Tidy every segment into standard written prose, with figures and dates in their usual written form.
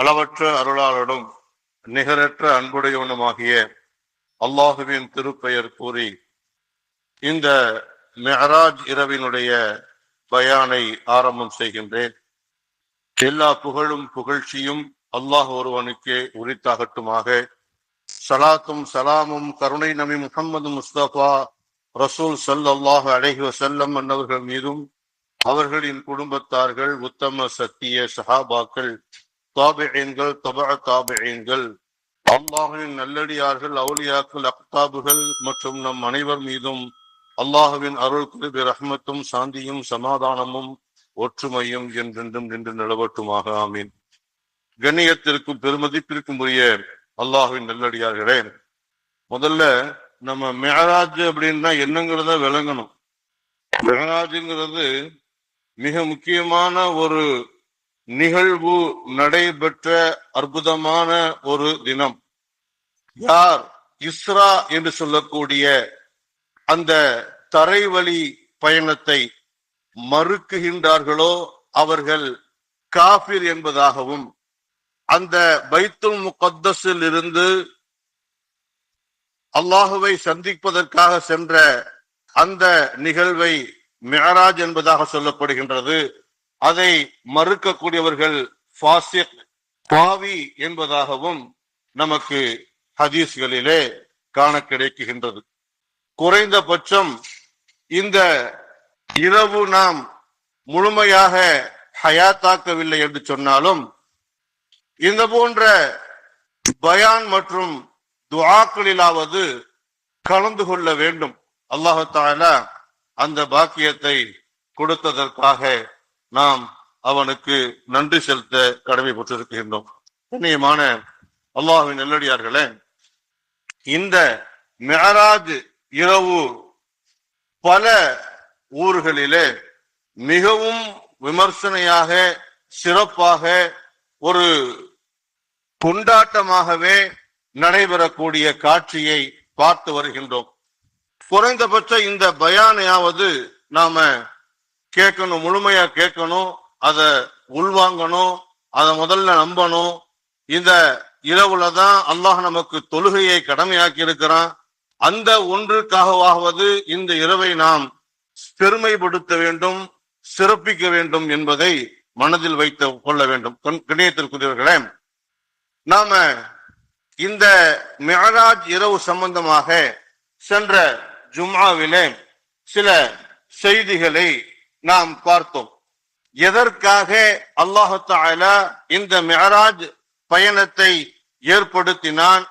அளவற்ற அருளாளனும் நிகரற்ற அன்புடையவனுமாகிய அல்லாஹுவின் திருப்பெயர் கூறி இந்த மெஹராஜ் இரவினுடைய பயானை ஆரம்பம் செய்கின்றேன். எல்லா புகழும் புகழ்ச்சியும் அல்லாஹ் ஒருவனுக்கே உரித்தாகட்டுமாக. சலாத்தும் சலாமும் கருணை நபி முஹம்மது முஸ்தபா ரசூல் ஸல்லல்லாஹு அலைஹி வஸல்லம் அன்னவர்கள் மீதும் அவர்களின் குடும்பத்தார்கள், உத்தம சத்திய சஹாபாக்கள், தாபிஈன்கள், தபஅ தாபிஈன்கள், அல்லாஹ்வின் நல்லடியார்கள், அவுலியாக்கள், அக்தாபுகள் மற்றும் நம் அனைவர் மீதும் அல்லாஹுவின் அருள் கிருபை ரஹ்மத்தும் சாந்தியும் சமாதானமும் ஒற்றுமையும் என்றென்றும் நின்று நிலவட்டுமாக. ஆமீன். கண்ணியத்திற்கும் பெருமதிப்பிற்கும் உரிய அல்லாஹுவின் நல்லடியார்களே, முதல்ல நம்ம மெஹராஜ் அப்படின்னா என்னங்கிறத விளங்கணும். மெஹராஜுங்கிறது மிக முக்கியமான ஒரு நிகழ்வு, நடைபெற்ற அற்புதமான ஒரு தினம். யார் இஸ்ரா என்று சொல்லக்கூடிய அந்த தரைவழி பயணத்தை மறுக்குகின்றார்களோ அவர்கள் காஃபிர் என்பதாகவும், அந்த பைத்துல் முகத்தஸில் இருந்து அல்லாஹுவை சந்திப்பதற்காக சென்ற அந்த நிகழ்வை மிஅராஜ் என்பதாக சொல்லப்படுகின்றது. அதை மறுக்கக்கூடியவர்கள் ஃபாசிக், பாவி என்பதாகவும் நமக்கு ஹதீஸ்களிலே காண கிடைக்கின்றது. குறைந்தபட்சம் இந்த இரவு நாம் முழுமையாக ஹயாத்தாக்கவில்லை என்று சொன்னாலும் இந்த போன்ற பயான் மற்றும் துஆக்களிலாவது கலந்து கொள்ள வேண்டும். அல்லாஹ் தஆலா அந்த பாக்கியத்தை கொடுத்ததற்காக நாம் அவனுக்கு நன்றி செலுத்த கடமைப்பட்டிருக்கின்றோம். கண்ணியமான அல்லாஹ்வின் நல்லடியார்களே, இந்த மிஅராஜ் இரவு பல ஊர்களிலே மிகவும் விமர்சனையாக, சிறப்பாக, ஒரு கொண்டாட்டமாகவே நடைபெறக்கூடிய காட்சியை பார்த்து வருகின்றோம். குறைந்தபட்ச இந்த பயானையாவது நாம கேட்கணும், முழுமையா கேட்கணும், அதை உள்வாங்கணும், அதை முதல்ல நம்பணும். இந்த இரவுலதான் அல்லாஹ் நமக்கு தொழுகையை கடமையாக்கி இருக்கிறான். அந்த ஒன்றுக்காகவாவது இந்த இரவை நாம் பெருமைப்படுத்த வேண்டும், சிறப்பிக்க வேண்டும் என்பதை மனதில் வைத்து கொள்ள வேண்டும். கண்ணியத்திற்குரியவர்களே, நாம இந்த மிஅராஜ் இரவு சம்பந்தமாக சென்ற ஜும்ஆவிலே சில செய்திகளை நாம் பார்த்தோம். எதற்காக அல்லாஹ் தஆலா இந்த மிஅராஜ் பயணத்தை ஏற்படுத்தினான்,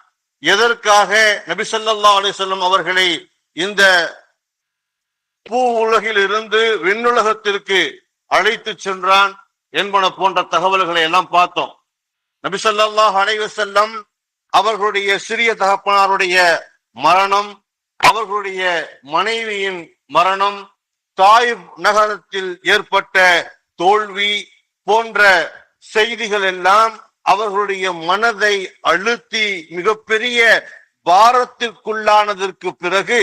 எதற்காக நபி ஸல்லல்லாஹு அலைஹி வஸல்லம் அவர்களை இந்த பூ உலகில் இருந்து விண்ணுலகத்திற்கு அழைத்து சென்றான் என்பன போன்ற தகவல்களை எல்லாம் பார்த்தோம். நபி ஸல்லல்லாஹு அலைஹி வஸல்லம் அவர்களுடைய சிறிய தகப்பனாருடைய மரணம், அவர்களுடைய மனைவியின் மரணம், தாயிப் நகரத்தில் ஏற்பட்ட தோல்வி போன்ற செய்திகள் எல்லாம் அவர்களுடைய மனதை அழுத்தி மிகப்பெரிய பாரத்திற்குள்ளானதற்கு பிறகு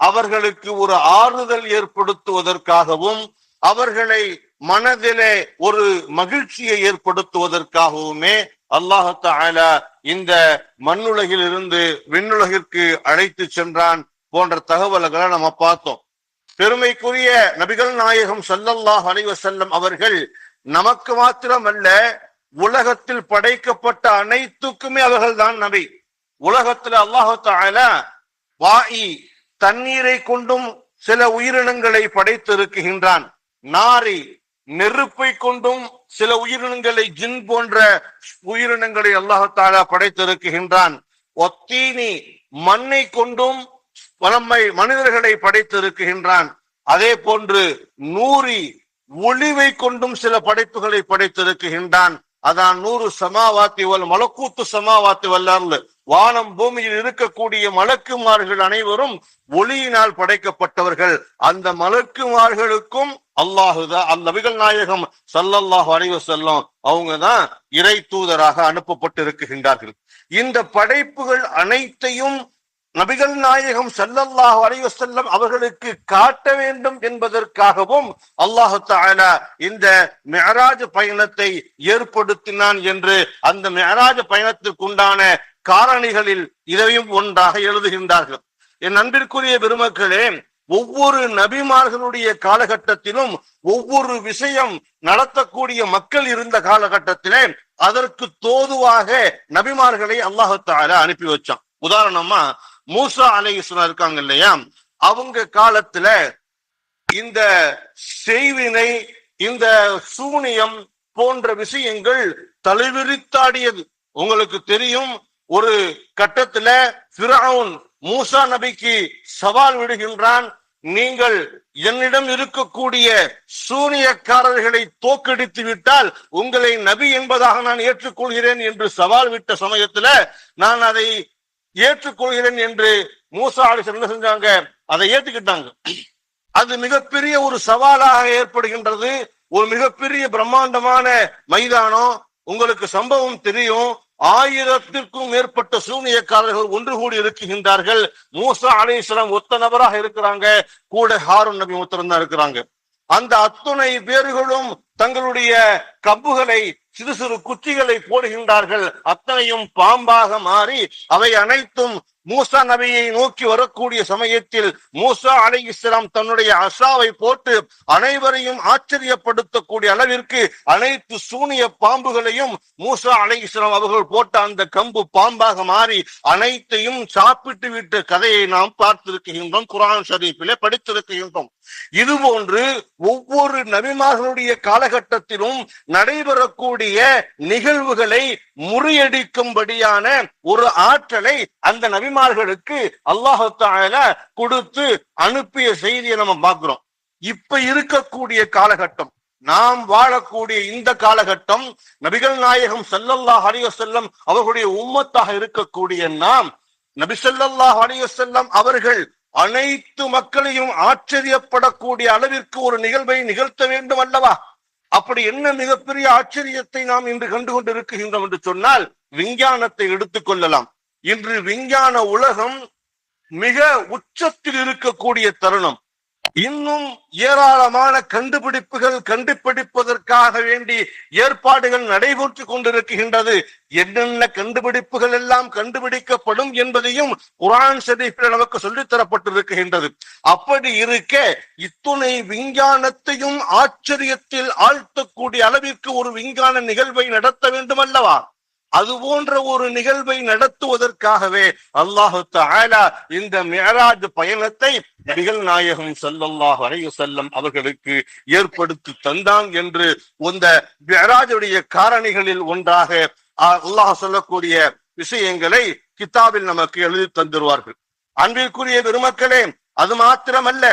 அவர்களுக்கு ஒரு ஆறுதல் ஏற்படுத்துவதற்காகவும், அவர்களை மனதிலே ஒரு மகிழ்ச்சியை ஏற்படுத்துவதற்காகவுமே அல்லாஹ் தஆலா இந்த மண்ணுலகில் இருந்து விண்ணுலகிற்கு அழைத்து சென்றான் போன்ற தகவல்களை நம்ம பார்த்தோம். பெருமைக்குரிய நபிகள் நாயகம் ஸல்லல்லாஹு அலைஹி வஸல்லம் அவர்கள் நமக்கு மாத்திரமல்ல, உலகத்தில் படைக்கப்பட்ட அனைத்துக்குமே அவர்கள் தான் நபி. உலகத்தில் அல்லாஹ் தஆலா வாயி, தண்ணீரை கொண்டும் சில உயிரினங்களை படைத்திருக்கின்றான். நாரி, நெருப்பை கொண்டும் சில உயிரினங்களை, ஜின் போன்ற உயிரினங்களை அல்லாஹ் தஆலா படைத்திருக்கின்றான். ஒத்தீனி, மண்ணை கொண்டும் நம்மை மனிதர்களை படைத்திருக்கின்றான். அதே போன்று நூரி, ஒளிவை கொண்டும் சில படைப்புகளை படைத்திருக்கின்றான். அதான் நூறு சமாவாத்தி வல் மலக்கூத்து சமாவாத்தி வல்லர்ல, வானம் பூமியில் இருக்கக்கூடிய மலக்குமார்கள் அனைவரும் ஒளியினால் படைக்கப்பட்டவர்கள். அந்த மலக்குமார்களுக்கும் அல்லாஹுதான் நபிகள் நாயகம் ஸல்லல்லாஹு அலைஹி வஸல்லம் அவங்கதான் இறை தூதராக அனுப்பப்பட்டிருக்கின்றார்கள். இந்த படைப்புகள் அனைத்தையும் நபிகள் நாயகம் ஸல்லல்லாஹு அலைஹி வஸல்லம் அவர்களுக்கு காட்ட வேண்டும் என்பதற்காகவும் அல்லாஹ் தஆலா இந்த மிஅராஜ் பயணத்தை ஏற்படுத்தினான் என்று அந்த மிஅராஜ் பயணத்திற்குண்டான காரணிகளில் இதையும் ஒன்றாக எழுதுகின்றார்கள். என் அன்பிற்குரிய பெருமக்களே, ஒவ்வொரு நபிமார்களுடைய காலகட்டத்திலும் ஒவ்வொரு விஷயம் நடத்தக்கூடிய மக்கள் இருந்த காலகட்டத்திலே அதற்கு தோதுவாக நபிமார்களை அல்லாஹ் தஆலா அனுப்பி வச்சான். உதாரணமா மூசா அலைஹிஸ்ஸலாம் இருக்காங்க இல்லையா, அவங்க காலத்துல இந்த செய்வினை, இந்த சூனியம் போன்ற விஷயங்கள் தலைவிரித்தாடியது. உங்களுக்கு தெரியும், ஒரு கட்டத்துல ஃபிரௌன் மூசா நபிக்கு சவால் விடுகின்றான், நீங்கள் என்னிடம் இருக்கக்கூடிய சூனியக்காரர்களை தோக்கடித்து விட்டால் உங்களை நபி என்பதாக நான் ஏற்றுக்கொள்கிறேன் என்று சவால் விட்ட சமயத்துல நான் அதை ஏற்றுக்கொள்கிறேன் என்று மூசா அலைஹிஸ்ஸலாம் என்ன செஞ்சாங்க, அதை ஏற்றுக்கிட்டாங்க. அது மிகப்பெரிய ஒரு சவாலாக ஏற்படுகின்றது. ஒரு மிகப்பெரிய பிரம்மாண்டமான மைதானம். உங்களுக்கு சம்பவம் தெரியும், 1000த்திற்கும் மேற்பட்ட சூனியக்காரர்கள் ஒன்று கூடி இருக்குகின்றார்கள். மூசா அலைஹிஸ்ஸலாம் ஒத்த நபராக இருக்கிறாங்க, கூட ஹாரூன் நபி ஒருத்தர் தான் இருக்கிறாங்க. அந்த அத்துணை பேர்களும் தங்களுடைய கம்புகளை, சிறு சிறு குச்சிகளை போடுகின்றார்கள். அத்தனையும் பாம்பாக மாறி அவை அனைத்தும் மூசா நபியை நோக்கி வரக்கூடிய சமயத்தில் மூசா அலைஹிஸ்ஸலாம் தன்னுடைய அசாவை போட்டு அனைவரையும் ஆச்சரியப்படுத்தக்கூடிய அளவிற்கு அனைத்து சூனிய பாம்புகளையும் மூசா அலைஹிஸ்ஸலாம் அவர்கள் போட்ட அந்த கம்பு பாம்பாக மாறி அனைத்தையும் சாப்பிட்டு விட்ட கதையை நாம் பார்த்திருக்கின்றோம், குர்ஆன் ஷரீஃபிலே படித்திருக்கின்றோம். இது போன்று ஒவ்வொரு நபிமார்களுடைய காலகட்டத்திலும் நடைபெறக்கூடிய நிகழ்வுகளை முறியடிக்கும்படியான ஒரு ஆற்றலை அந்த நபிமார்களுக்கு அல்லாஹ் தஆலா கொடுத்து அனுப்பிய செய்தியை நம்ம பார்க்கிறோம். இப்ப இருக்கக்கூடிய காலகட்டம், நாம் வாழக்கூடிய இந்த காலகட்டம், நபிகள் நாயகம் ஸல்லல்லாஹு அலைஹி வஸல்லம் அவர்களுடைய உம்மத்தாக இருக்கக்கூடிய நாம், நபி ஸல்லல்லாஹு அலைஹி வஸல்லம் அவர்கள் அனைத்து மக்களையும் ஆச்சரியப்படக்கூடிய அளவிற்கு ஒரு நிகழ்வை நிகழ்த்த வேண்டும் அல்லவா? அப்படி என்ன மிகப்பெரிய ஆச்சரியத்தை நாம் இன்று கண்டு கொண்டிருக்கின்றோம் என்று சொன்னால், விஞ்ஞானத்தை எடுத்துக் கொள்ளலாம். இன்று விஞ்ஞான உலகம் மிக உச்சத்தில் இருக்கக்கூடிய தருணம். இன்னும் ஏராளமான கண்டுபிடிப்பதற்காக வேண்டி ஏற்பாடுகள் நடைபெற்றுக் கொண்டிருக்கின்றது. என்னென்ன கண்டுபிடிப்புகள் எல்லாம் கண்டுபிடிக்கப்படும் என்பதையும் குர்ஆன் ஷரீஃபில் நமக்கு சொல்லித் தரப்பட்டிருக்கின்றது. அப்படி இருக்க இத்துணை விஞ்ஞானத்தையும் ஆச்சரியத்தில் ஆழ்த்தக்கூடிய அளவிற்கு ஒரு விஞ்ஞான நிகழ்வை நடத்த வேண்டும் அல்லவா? அது போன்ற ஒரு நிகழ்வை நடத்துவதற்காகவே அல்லாஹ் தஆலா இந்த மிஅராஜ் பயணத்தை நபிகள் நாயகம் ஸல்லல்லாஹு அலைஹி வஸல்லம் அவர்களுக்கு ஏற்படுத்தி தந்தான் என்று இந்த மிஅராஜுடைய காரணிகளில் ஒன்றாக அல்லாஹ் சொல்லக்கூடிய விஷயங்களை கிதாபில் நமக்கு எழுதி தந்துருவார்கள். அன்பிற்குரிய பெருமக்களே, அது மாத்திரமல்ல,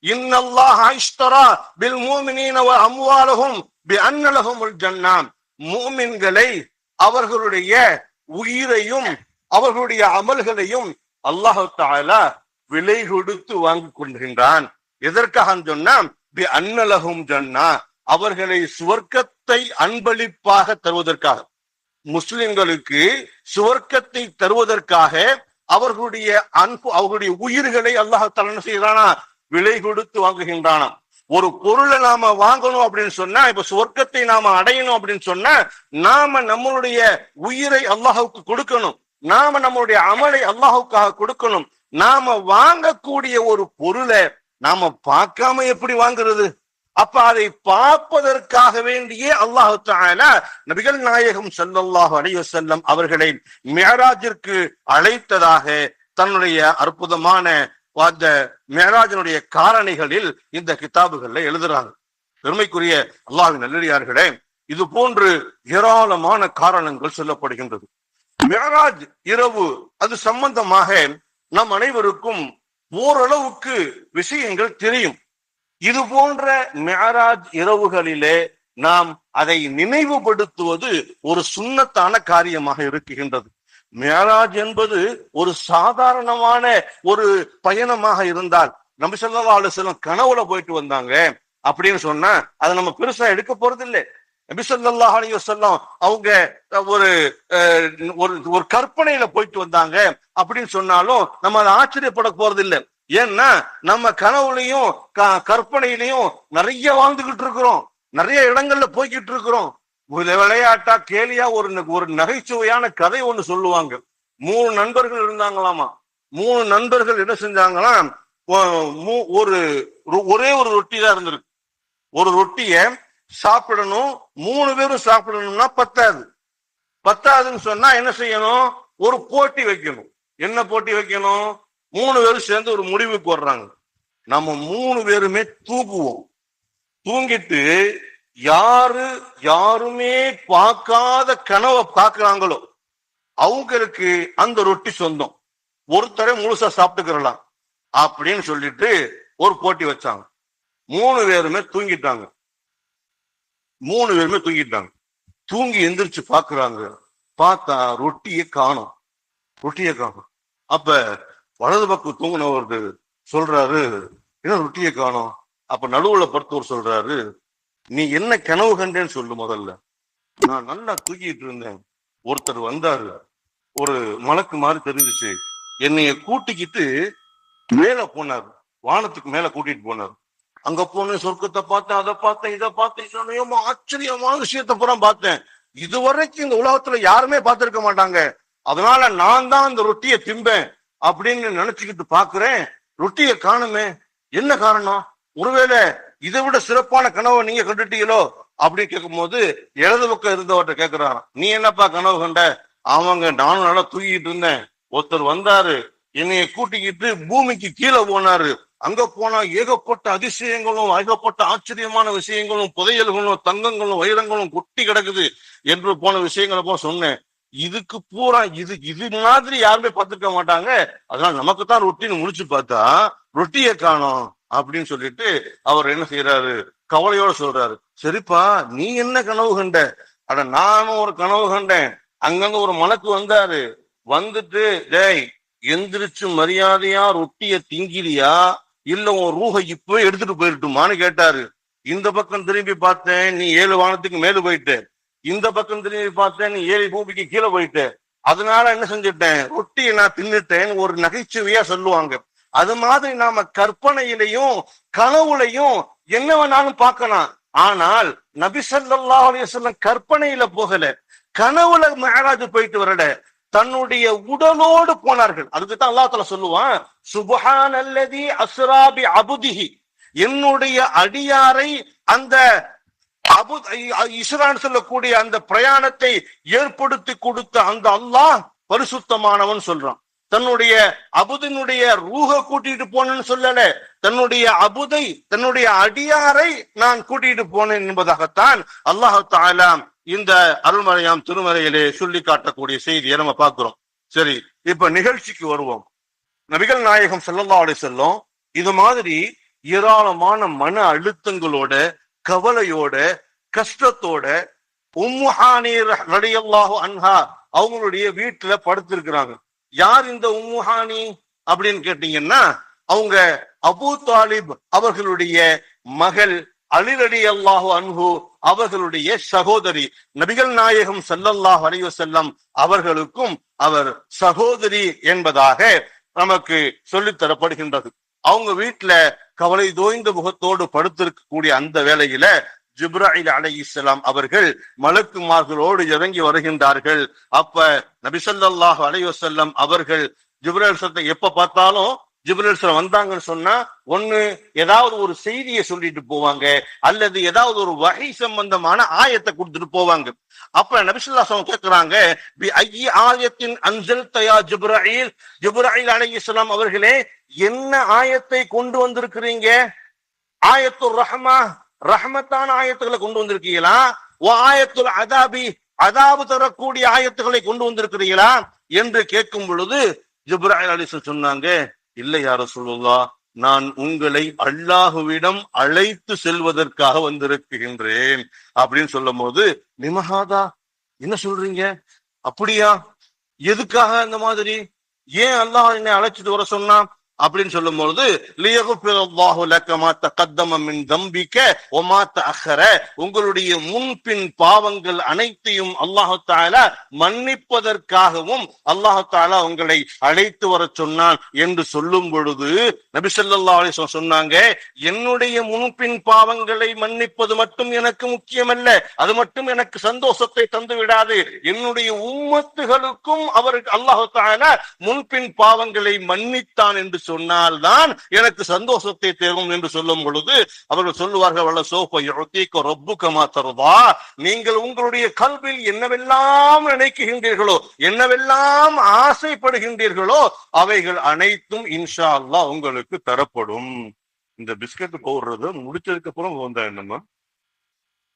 இன்னல்லாஹ இஷ்தரா பில் முஃமினீன வ அம்வாலஹும் பிஅன்ன லஹுமுல் ஜன்னah, முஃமின்களை, அவர்களுடைய உயிரையும் அவர்களுடைய அமல்களையும் அல்லாஹ் தஆலா விலை கொடுத்து வாங்கி கொள்கின்றான். எதற்காக சொன்னா, பிஅன்ன லஹும் ஜன்னah, அவர்களை சுவர்க்கத்தை அன்பளிப்பாக தருவதற்காக, முஸ்லிம்களுக்கு சுவர்க்கத்தை தருவதற்காக அவர்களுடைய அன்பு, அவர்களுடைய உயிர்களை அல்லாஹ் தஆலா என்ன செய்யறானா, விலை கொடுத்து வாங்குகின்றானா. ஒரு பொருளை நாம வாங்கணும் அப்படின்னு சொன்னா, இப்ப சொர்க்கத்தை நாம அடையணும் அப்படின்னு சொன்னா, நாம நம்மளுடைய உயிரை அல்லாஹ்வுக்கு கொடுக்கணும், நாம நம்மளுடைய அமலை அல்லாஹ்வுக்காக கொடுக்கணும். நாம வாங்கக்கூடிய ஒரு பொருளை நாம பார்க்காம எப்படி வாங்குறது? அப்ப அதை பார்ப்பதற்காக வேண்டியே அல்லாஹ் தஆலா நபிகள் நாயகம் ஸல்லல்லாஹு அலைஹி வஸல்லம் அவர்களை மிஅராஜிற்கு அழைத்ததாக தன்னுடைய அற்புதமான அந்த மிஅராஜினுடைய காரணிகளில் இந்த கிதாபுகள்ல எழுதுறாங்க. பெருமைக்குரிய அல்லாஹ்வின் நல்லடியார்களே, இது போன்று ஏராளமான காரணங்கள் சொல்லப்படுகின்றது. மிஅராஜ் இரவு, அது சம்பந்தமாக நம் அனைவருக்கும் ஓரளவுக்கு விஷயங்கள் தெரியும். இது போன்ற மிஅராஜ் இரவுகளிலே நாம் அதை நினைவுபடுத்துவது ஒரு சுன்னத்தான காரியமாக இருக்குகின்றது. மிஅராஜ் என்பது ஒரு சாதாரணமான ஒரு பயணமாக இருந்தால், நபி ஸல்லல்லாஹு அலைஹி வஸல்லம் கனவுல போயிட்டு வந்தாங்க அப்படின்னு சொன்னா அதை நம்ம பெருசா எடுக்க போறது இல்லை. நபி ஸல்லல்லாஹு அலைஹி வஸல்லம் அவங்க ஒரு ஒரு கற்பனையில போயிட்டு வந்தாங்க அப்படின்னு சொன்னாலும் நம்ம அதை ஆச்சரியப்பட போறது இல்லை. ஏன்னா நம்ம கனவுலையும் கற்பனையிலையும் நிறைய வாழ்ந்துகிட்டு இருக்கிறோம், நிறைய இடங்கள்ல போய்கிட்டு இருக்கிறோம். விளையாட்டா கேலியா ஒரு நகைச்சுவையான கதை ஒண்ணு சொல்லுவாங்க. 3 நண்பர்கள் இருந்தாங்களாமா. 3 நண்பர்கள் என்ன செஞ்சாங்களாம், ஒரே ஒரு ரொட்டி தான் இருந்திருக்கு. ஒரு ரொட்டிய சாப்பிடணும், 3 பேரும் சாப்பிடணும்னா பத்தாதுன்னு சொன்னா என்ன செய்யணும், ஒரு போட்டி வைக்கணும். என்ன போட்டி வைக்கணும், 3 பேரும் சேர்ந்து ஒரு முடிவுக்கு வர்றாங்க. நம்ம 3 பேருமே தூங்குவோம். தூங்கிட்டு யாருமே பார்க்காத கனவை பார்க்கிறாங்களோ அவங்களுக்கு அந்த ரொட்டி சொந்தம், ஒருத்தரை முழுசா சாப்பிட்டுக்கிறலாம் அப்படின்னு சொல்லிட்டு ஒரு போட்டி வச்சாங்க. 3 பேருமே தூங்கிட்டாங்க. தூங்கி எந்திரிச்சு பாக்குறாங்க. பார்த்தா ரொட்டியை காணோம். அப்ப வலது பக்கம் தூங்கினவர் சொல்றாரு, என்ன ரொட்டியை காணோம்? அப்ப நடுவுல படுத்தவர் சொல்றாரு, நீ என்ன கனவு கண்டேன்னு சொல்லு முதல்ல. நான் நல்லா தூக்கிட்டு இருந்தேன், ஒருத்தர் வந்தாரு, ஒரு மலக்கு மாதிரி தெரிஞ்சிச்சு, என்னைய கூட்டிக்கிட்டு மேல போனார், வானத்துக்கு மேல கூட்டிட்டு போனார். அங்க போன சொர்க்கத்தை பார்த்தேன், அதை பார்த்தேன், இதை பார்த்தேன், ஆச்சரியமான விஷயத்த பூரா பார்த்தேன். இதுவரைக்கும் இந்த உலகத்துல யாருமே பார்த்திருக்க மாட்டாங்க. அதனால நான் தான் அந்த ரொட்டியை திம்பேன் அப்படின்னு நினைச்சுக்கிட்டு பாக்குறேன். ரொட்டியை காணுமே, என்ன காரணம்? ஒருவேளை இதை விட சிறப்பான கனவை நீங்க கண்டுட்டீங்களோ அப்படின்னு கேட்கும் போது இடது பக்கம் இருந்தவர்கிட்ட கேட்கிறாராம், நீ என்னப்பா கனவு கண்ட? அவங்க நானும் நல்லா தூக்கிட்டு இருந்தேன், ஒருத்தர் வந்தாரு, என்னைய கூட்டிக்கிட்டு பூமிக்கு கீழே போனாரு. அங்க போனா ஏகப்பட்ட அதிசயங்களும் ஏகப்பட்ட ஆச்சரியமான விஷயங்களும் புதையல்களும் தங்கங்களும் வைரங்களும் கொட்டி கிடக்குது என்று போன விஷயங்களை போல சொன்னேன். இதுக்கு பூரா இது மாதிரி யாருமே பார்த்துக்க மாட்டாங்க. அதனால நமக்கு தான் ரொட்டின்னு முடிச்சு பார்த்தா ரொட்டியை காணோம் அப்படின்னு சொல்லிட்டு அவர் என்ன செய்யறாரு, கவலையோட சொல்றாரு, சரிப்பா நீ என்ன கனவு கண்ட? அட நானும் ஒரு கனவு கண்டேன். அங்கங்க ஒரு மலக்கு வந்தாரு, வந்துட்டு டேய் எந்திரிச்சு மரியாதையா ரொட்டிய திங்கிறியா இல்ல உன் ரூஹை இப்பவே எடுத்துட்டு போயிருட்டுமான்னு கேட்டாரு. இந்த பக்கம் திரும்பி பார்த்தேன், நீ 7 வானத்துக்கு மேல போயிட்ட. இந்த பக்கம் திரும்பி பார்த்தேன், நீ 7 பூமிக்கு கீழே போயிட்ட. அதனால என்ன செஞ்சுட்டேன், ரொட்டியை நான் தின்னுட்டேன் ஒரு நகைச்சுவையா சொல்லுவாங்க. அது மாதிரி நாம கற்பனையிலையும் கனவுலையும் என்ன வேணாலும் பார்க்கலாம். ஆனால் நபி ஸல்லல்லாஹு அலைஹி வஸல்லம் கற்பனையில போகல, கனவுல மிஅராஜ் போயிட்டு வரல, தன்னுடைய உடலோடு போனார்கள். அதுக்குதான் அல்லாஹ் தஆலா சொல்லுவான், சுப்ஹானல்லதி அஸ்ரா பி அப்திஹி, என்னுடைய அடியாரை அந்த இஸ்ரான்னு சொல்லக்கூடிய அந்த பிரயாணத்தை ஏற்படுத்தி கொடுத்த அந்த அல்லாஹ் பரிசுத்தமானவன் சொல்றான். தன்னுடைய அபுதினுடைய ரூஹ கூட்டிட்டு போனேன்னு சொல்லல, தன்னுடைய அபுதை தன்னுடைய அடியாரை நான் கூட்டிட்டு போனேன் என்பதாகத்தான் அல்லாஹ் தஆலா இந்த அருள்மறையாம் திருமறையிலே சொல்லி காட்டக்கூடிய செய்தியை நம்ம பார்க்கிறோம். சரி, இப்ப நிகழ்ச்சிக்கு வருவோம். நபிகள் நாயகம் ஸல்லல்லாஹு அலைஹி வஸல்லம் இது மாதிரி ஏராளமான மன அழுத்தங்களோட கவலையோட கஷ்டத்தோட உம்மு ஹானி ரலியல்லாஹு அன்ஹா அவங்களுடைய வீட்டுல படுத்திருக்கிறாங்க. யார் இந்த உம்மு ஹானி அப்படின்னு கேட்டீங்கன்னா, அவங்க அபூ தாலிப் அவர்களுடைய மகள் அலி ரலியல்லாஹு அன்ஹு அவர்களுடைய சகோதரி. நபிகள் நாயகம் ஸல்லல்லாஹு அலைஹி வஸல்லம் அவர்களுக்கும் அவர் சகோதரி என்பதாக நமக்கு சொல்லித் தரப்படுகின்றது. அவங்க வீட்டுல கவலை தோய்ந்த முகத்தோடு படுத்திருக்கக்கூடிய அந்த வேளையில ஜிப்ராயில் அலைஹிஸ்ஸலாம் அவர்கள் மலக்குமார்களோடு இறங்கி வருகின்றார்கள். அப்ப நபி ஸல்லல்லாஹு அலைஹி வஸல்லம் அவர்கள் ஜிப்ராயில் எப்ப பார்த்தாலும் ஜிப்ராயில் வந்தாங்கன்னு சொன்னா ஒண்ணு ஏதாவது ஒரு செய்தியை சொல்லிட்டு போவாங்க, அல்லது ஏதாவது ஒரு வஹி சம்பந்தமான ஆயத்தை கொடுத்துட்டு போவாங்க. அப்ப நபி ஸல்லல்லாஹு அலைஹி வஸல்லம் கேக்குறாங்க, பி ஐயி ஆயத்தின் அன்ஸல்த யா ஜிப்ராயில், ஜிப்ராயில் அலைஹிஸ்ஸலாம் அவர்களே என்ன ஆயத்தை கொண்டு வந்திருக்கிறீங்க? ஆயத்துர் ரஹ்மா, ரஹ்மத்தான ஆயத்துக்களை கொண்டு வந்திருக்கீங்களா? ஆயத்துல் அதாபி, அதாபு தரக்கூடிய ஆயத்துக்களை கொண்டு வந்திருக்கிறீங்களா என்று கேட்கும் பொழுது ஜிப்ராயில் அலைஹிஸ்ஸலாம் சொன்னாங்க, இல்லை யா ரசூலுல்லாஹ், நான் உங்களை அல்லாஹுவிடம் அழைத்து செல்வதற்காக வந்திருக்கின்றேன் அப்படின்னு சொல்லும் போது, நிமஹாதா, என்ன சொல்றீங்க? அப்படியா? எதுக்காக இந்த மாதிரி? ஏன் அல்லாஹ் என்னை அழைச்சிட்டு வர சொன்னா? அப்படின்னு சொல்லும் பொழுது லியகுஃபிரல்லாஹு லக மா தகத்தம மின் தம்பிக வ மா தஅخர, உங்களுடைய முன்பின் பாவங்கள் அனைத்தையும் அல்லாஹ் தஆலா மன்னிப்பதற்காகவும் அல்லாஹ் தஆலா உங்களை அழைத்து வர சொன்னான் என்று சொல்லும் பொழுது நபி ஸல்லல்லாஹு அலைஹி வஸல்லம் சொன்னாங்க, என்னுடைய முன்பின் பாவங்களை மன்னிப்பது மட்டும் எனக்கு முக்கியமல்ல, அது மட்டும் எனக்கு சந்தோஷத்தை தந்து விடாது, என்னுடைய உம்மத்துகளுக்கும் அவருக்கு அல்லாஹ் தஆலா முன்பின் பாவங்களை மன்னித்தான் என்று சொன்னால்தான் எனக்கு சந்தோஷத்தை தேரும் என்று சொல்லும் பொழுது அவர்கள் சொல்லுவார்கள், வல்ல சௌஃப யுஅதீக ரப்புக மா தர்தா, நீங்கள் உங்களுடைய கல்வில் என்னவெல்லாம் நினைக்கின்றீர்களோ, என்னவெல்லாம் ஆசைப்படுகின்றீர்களோ அவைகள் அனைத்தும் இன்ஷா அல்லாஹ் உங்களுக்கு தரப்படும். இந்த பிஸ்கட் போடுறது முடிச்சதுக்கு அப்புறம் வந்தா என்னமா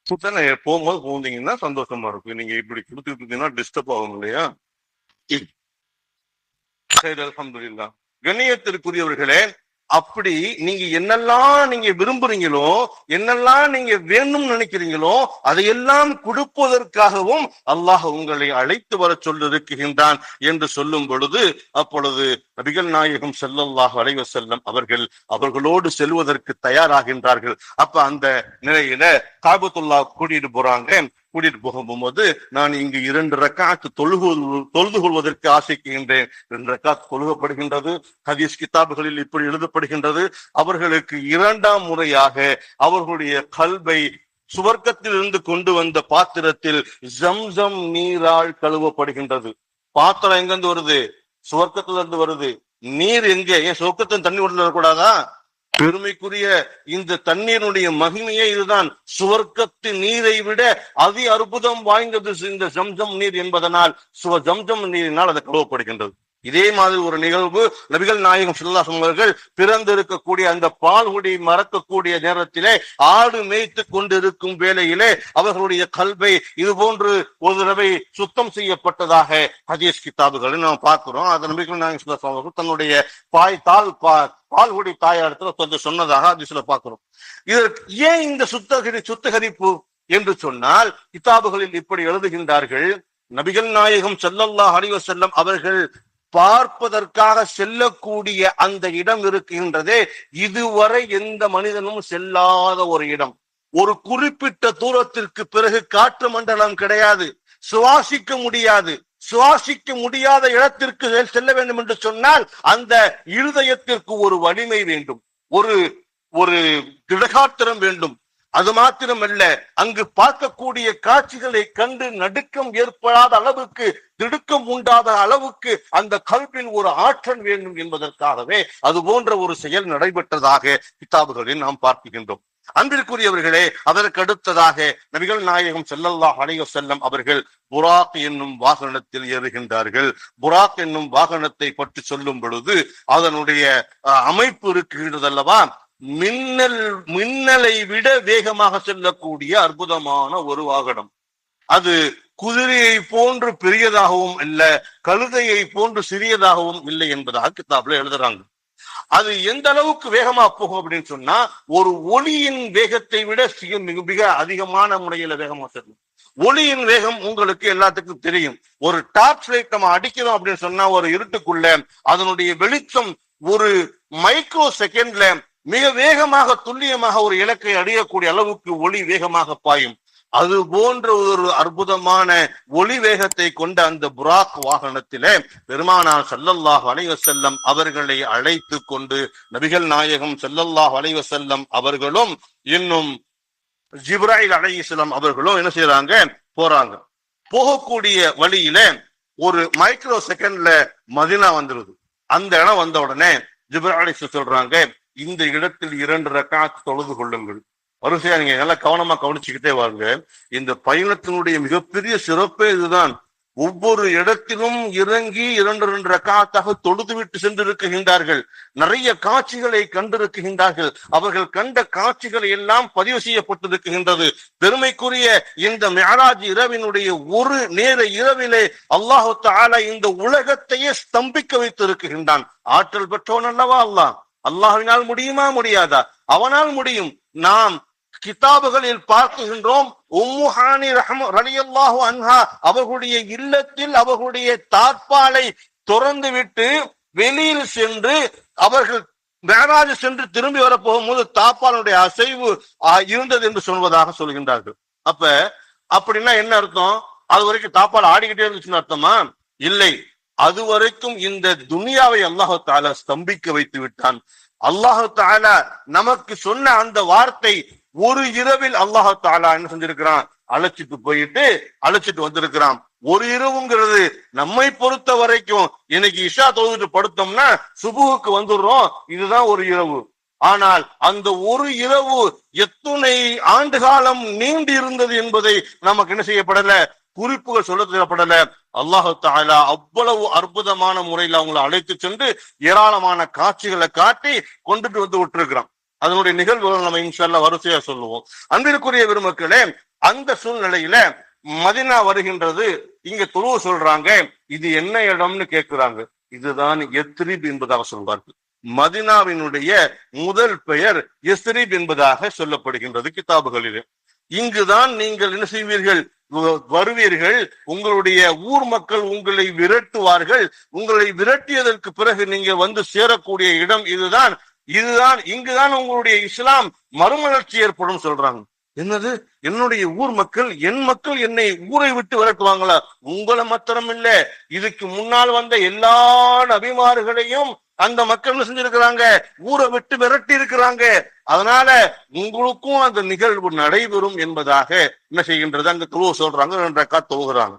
சுத்தனை போகும்போது போந்தீங்கன்னா சந்தோஷமா இருக்கும். நீங்க இப்படி கொடுத்துட்டு இருந்தீங்கன்னா டிஸ்டர்ப் ஆகும் இல்லையா? அல்ஹம்துலில்லாஹ். கண்ணியத்திற்குரியவர்களே, அப்படி நீங்க என்னெல்லாம் நீங்க விரும்புறீங்களோ, என்னெல்லாம் நீங்க வேணும் நினைக்கிறீங்களோ அதையெல்லாம் கொடுப்பதற்காகவும் அல்லாஹ் உங்களை அழைத்து வர சொல்லிருக்கின்றான் என்று சொல்லும் பொழுது அப்பொழுது நபிகள் நாயகம் ஸல்லல்லாஹு அலைஹி வஸல்லம் அவர்களோடு செல்வதற்கு தயாராகின்றார்கள். அப்ப அந்த நிலையில காபத்துல்லாஹ் கூட்டிட்டு போகும்போது, நான் இங்கு 2 ரக்காத் தொழுது கொள்வதற்கு ஆசைக்கின்றேன். 2 ரக்காத் தொழுகப்படுகின்றது. ஹதீஸ் கிதாபுகளில் இப்படி எழுதப்படுகின்றது, அவர்களுக்கு 2ஆம் முறையாக அவர்களுடைய கல்வை சுவர்க்கத்தில் இருந்து கொண்டு வந்த பாத்திரத்தில் ஜம்சம் நீரால் கழுவப்படுகின்றது. பாத்திரம் எங்கிருந்து வருது? சுவர்க்கத்துல இருந்து வருது. நீர் எங்கே? ஏன் சொர்க்கத்தின் தண்ணி உடல வரக்கூடாதா? பெருமைக்குரிய இந்த தண்ணீருடைய மகிமையே இதுதான். சுவர்க்கத்தின் நீரை விட அதி அற்புதம் வாய்ந்தது இந்த ஜம்சம் நீர் என்பதனால் ஜம்சம் நீரினால் அது கழுவப்படுகின்றது. இதே மாதிரி ஒரு நிகழ்வு நபிகள் நாயகம் ஸல்லல்லாஹு அலைஹி வஸல்லம் அவர்கள் பிறந்திருக்கக்கூடிய அந்த பால்குடி மறக்கக்கூடிய நேரத்திலே ஆடு மேய்த்து கொண்டிருக்கும் வேளையிலே அவர்களுடைய கல்வை இது போன்று ஒரு தடவை சுத்தம் செய்யப்பட்டதாக ஹதீஸ் கிதாபுகளில் நாம் பார்க்கிறோம். அது நபிகள் நாயகம் ஸல்லல்லாஹு அலைஹி வஸல்லம் அவர்கள் தன்னுடைய பால்குடி தாயாரத்துல கொஞ்சம் சொன்னதாக ஹதீஸ்ல பார்க்கிறோம். இதற்கு ஏன் இந்த சுத்தகரிப்பு என்று சொன்னால், கிதாபுகளில் இப்படி எழுதுகின்றார்கள், நபிகள் நாயகம் ஸல்லல்லாஹு அலைஹி வஸல்லம் அவர்கள் பார்ப்பதற்காக செல்லக்கூடிய அந்த இடம் இருக்கின்றதே, இதுவரை எந்த மனிதனும் செல்லாத ஒரு இடம். ஒரு குறிப்பிட்ட தூரத்திற்கு பிறகு காற்று மண்டலம் கிடையாது, சுவாசிக்க முடியாத இடத்திற்கு செல்ல வேண்டும் என்று சொன்னால் அந்த இருதயத்திற்கு ஒரு வலிமை வேண்டும், ஒரு திடகாத்திரம் வேண்டும். அது மாத்திரமல்ல, அங்கு பார்க்கக்கூடிய காட்சிகளை கண்டு நடுக்கம் ஏற்படாத அளவுக்கு, திடுக்கம் உண்டாத அளவுக்கு அந்த கல்வியில் ஒரு ஆற்றல் வேண்டும் என்பதற்காகவே அது போன்ற ஒரு செயல் நடைபெற்றதாக கிதாபுகளில் நாம் பார்க்கின்றோம். அன்பிற்குரியவர்களே, அதற்கு அடுத்ததாக நபிகள் நாயகம் ஸல்லல்லாஹு அலைஹி வஸல்லம் அவர்கள் புராக் என்னும் வாகனத்தில் ஏறுகின்றார்கள். புராக் என்னும் வாகனத்தை பற்றி சொல்லும் பொழுது அதனுடைய அமைப்பு இருக்கின்றது அல்லவா, மின்னலை விட வேகமாக செல்லக்கூடிய அற்புதமான ஒரு வாகனம். அது குதிரையை போன்று பெரியதாகவும் இல்ல, கழுதையை போன்று சிறியதாகவும் இல்லை என்பதாக கிதாபுல எழுதுறாங்க. அது எந்த அளவுக்கு வேகமா போகும் அப்படின்னு சொன்னா, ஒரு ஒளியின் வேகத்தை விட மிக அதிகமான முறையில வேகமா செல்லும். ஒளியின் வேகம் உங்களுக்கு எல்லாத்துக்கும் தெரியும். ஒரு டார்ச் லைட் நம்ம அடிக்கிறோம் அப்படின்னு சொன்னா ஒரு இருட்டுக்குள்ள அதனுடைய வெளிச்சம் ஒரு மைக்ரோ செகண்ட்ல மிக வேகமாக துல்லியமாக ஒரு இலக்கை அடையக்கூடிய அளவுக்கு ஒளி வேகமாக பாயும். அது போன்ற ஒரு அற்புதமான ஒளி வேகத்தை கொண்ட அந்த புராக் வாகனத்திலே பெருமானார் ஸல்லல்லாஹு அலைஹி வஸல்லம் அவர்களை அழைத்து கொண்டு நபிகள் நாயகம் ஸல்லல்லாஹு அலைஹி வஸல்லம் அவர்களும் இன்னும் ஜிப்ராயில் அலைஹிஸ்ஸலாம் அவர்களும் என்ன செய்யறாங்க, போறாங்க. போகக்கூடிய வழியில ஒரு மைக்ரோ செகண்ட்ல மதீனா வந்துருது. அந்த இடம் வந்த உடனே ஜிப்ராயில் அலைஹிஸ்ஸலாம் சொல்றாங்க, இந்த இடத்தில் 2 ரக்காத் தொழுது கொள்ளுங்கள். வரிசையா நீங்க நல்லா கவனமா கவனிச்சுக்கிட்டே வாங்க. இந்த பயணத்தினுடைய மிகப்பெரிய சிறப்பே இதுதான். ஒவ்வொரு இடத்திலும் இறங்கி 2 ரக்காத்தாக தொழுது விட்டு சென்றிருக்கின்றார்கள். நிறைய காட்சிகளை கண்டிருக்கின்றார்கள். அவர்கள் கண்ட காட்சிகளை எல்லாம் பதிவு செய்யப்பட்டிருக்கின்றது. பெருமைக்குரிய இந்த மிஅராஜ் இரவினுடைய ஒரு நேர இரவிலே அல்லாஹ் தஆலா இந்த உலகத்தையே ஸ்தம்பிக்க வைத்திருக்கின்றான். ஆற்றல் பெற்றவன் அல்லவா அல்லாஹ். அல்லாஹ்வினால் முடியுமா? முடியாதா? அவனால் முடியும். நாம் கிதாபுகளில் பார்க்கின்றோம், உம்மு ஹானி ரலியல்லாஹு அன்ஹா அவர்களுடைய இல்லத்தில் அவர்களுடைய தாற்பாலை திறந்து விட்டு வெளியில் சென்று அவர்கள் மேராஜ் சென்று திரும்பி வர போகும்போது தாப்பாலுடைய அசைவு இருந்தது என்று சொல்வதாக சொல்கின்றார்கள். அப்ப அப்படின்னா என்ன அர்த்தம்? அது வரைக்கும் தாப்பால் ஆடிக்கிட்டே இருந்துச்சுன்னு அர்த்தமா? இல்லை, அது வரைக்கும் இந்த துனியாவை அல்லாஹு தஆலா ஸ்தம்பிக்க வைத்து விட்டான். அல்லாஹு தஆலா நமக்கு சொன்ன அந்த வார்த்தை ஒரு இரவில் அல்லாஹு தஆலா என்ன செஞ்சிருக்கிறான்? அழைச்சிட்டு வந்திருக்கிறான். ஒரு இரவுங்கிறது நம்மை பொறுத்த வரைக்கும் இன்னைக்கு இஷா தொழுதுட்டு படுத்தோம்னா சுபுகுக்கு வந்துடுறோம், இதுதான் ஒரு இரவு. ஆனால் அந்த ஒரு இரவு எத்துணை ஆண்டு காலம் நீண்டு இருந்தது என்பதை நமக்கு என்ன செய்யப்படல, குறிப்புகள் சொல்ல தரப்படல. அல்லாஹு தஆலா அவ்வளவு அற்புதமான முறையில் அவங்களை அழைத்து சென்று ஏராளமான காட்சிகளை காட்டி கொண்டுட்டு வந்து விட்டுருக்கிறான். அதனுடைய நிகழ்வுகள் நம்ம இன்ஷா அல்லாஹ் வரிசையா சொல்லுவோம். அன்பிற்குரிய பெருமக்களே, அந்த சூழ்நிலையில மதீனா வருகின்றது. இங்க துருவ சொல்றாங்க, இது என்ன இடம்னு கேட்கிறாங்க. இதுதான் யத்ரிப் என்பதாக சொல்வார்கள். மதீனாவினுடைய முதல் பெயர் யஸ்ரிப் என்பதாக சொல்லப்படுகின்றது கிதாபுகளிலே. இங்குதான் நீங்கள் என்ன செய்வீர்கள்? வருவீர்கள். உங்களுடைய ஊர் மக்கள் உங்களை விரட்டுவார்கள். உங்களை விரட்டியதற்கு பிறகு நீங்க வந்து சேரக்கூடிய இடம் இதுதான். இங்குதான் உங்களுடைய இஸ்லாம் மறுமலர்ச்சி ஏற்படும் சொல்றாங்க. என்னது? என்னுடைய ஊர் மக்கள், என் மக்கள் என்னை ஊரை விட்டு விரட்டுவாங்களா? உங்களை மாத்திரம் இல்ல, இதுக்கு முன்னால் வந்த எல்லா நபிமார்களையும் அந்த மக்கள் என்ன செஞ்சிருக்கிறாங்க? ஊரை விட்டு விரட்டி இருக்கிறாங்க. அதனால உங்களுக்கும் அந்த நிகழ்வு நடைபெறும் என்பதாக என்ன செய்கின்றது? அங்க தொழுவ சொல்றாங்க. 2 ரக்காத் தொழுகிறாங்க.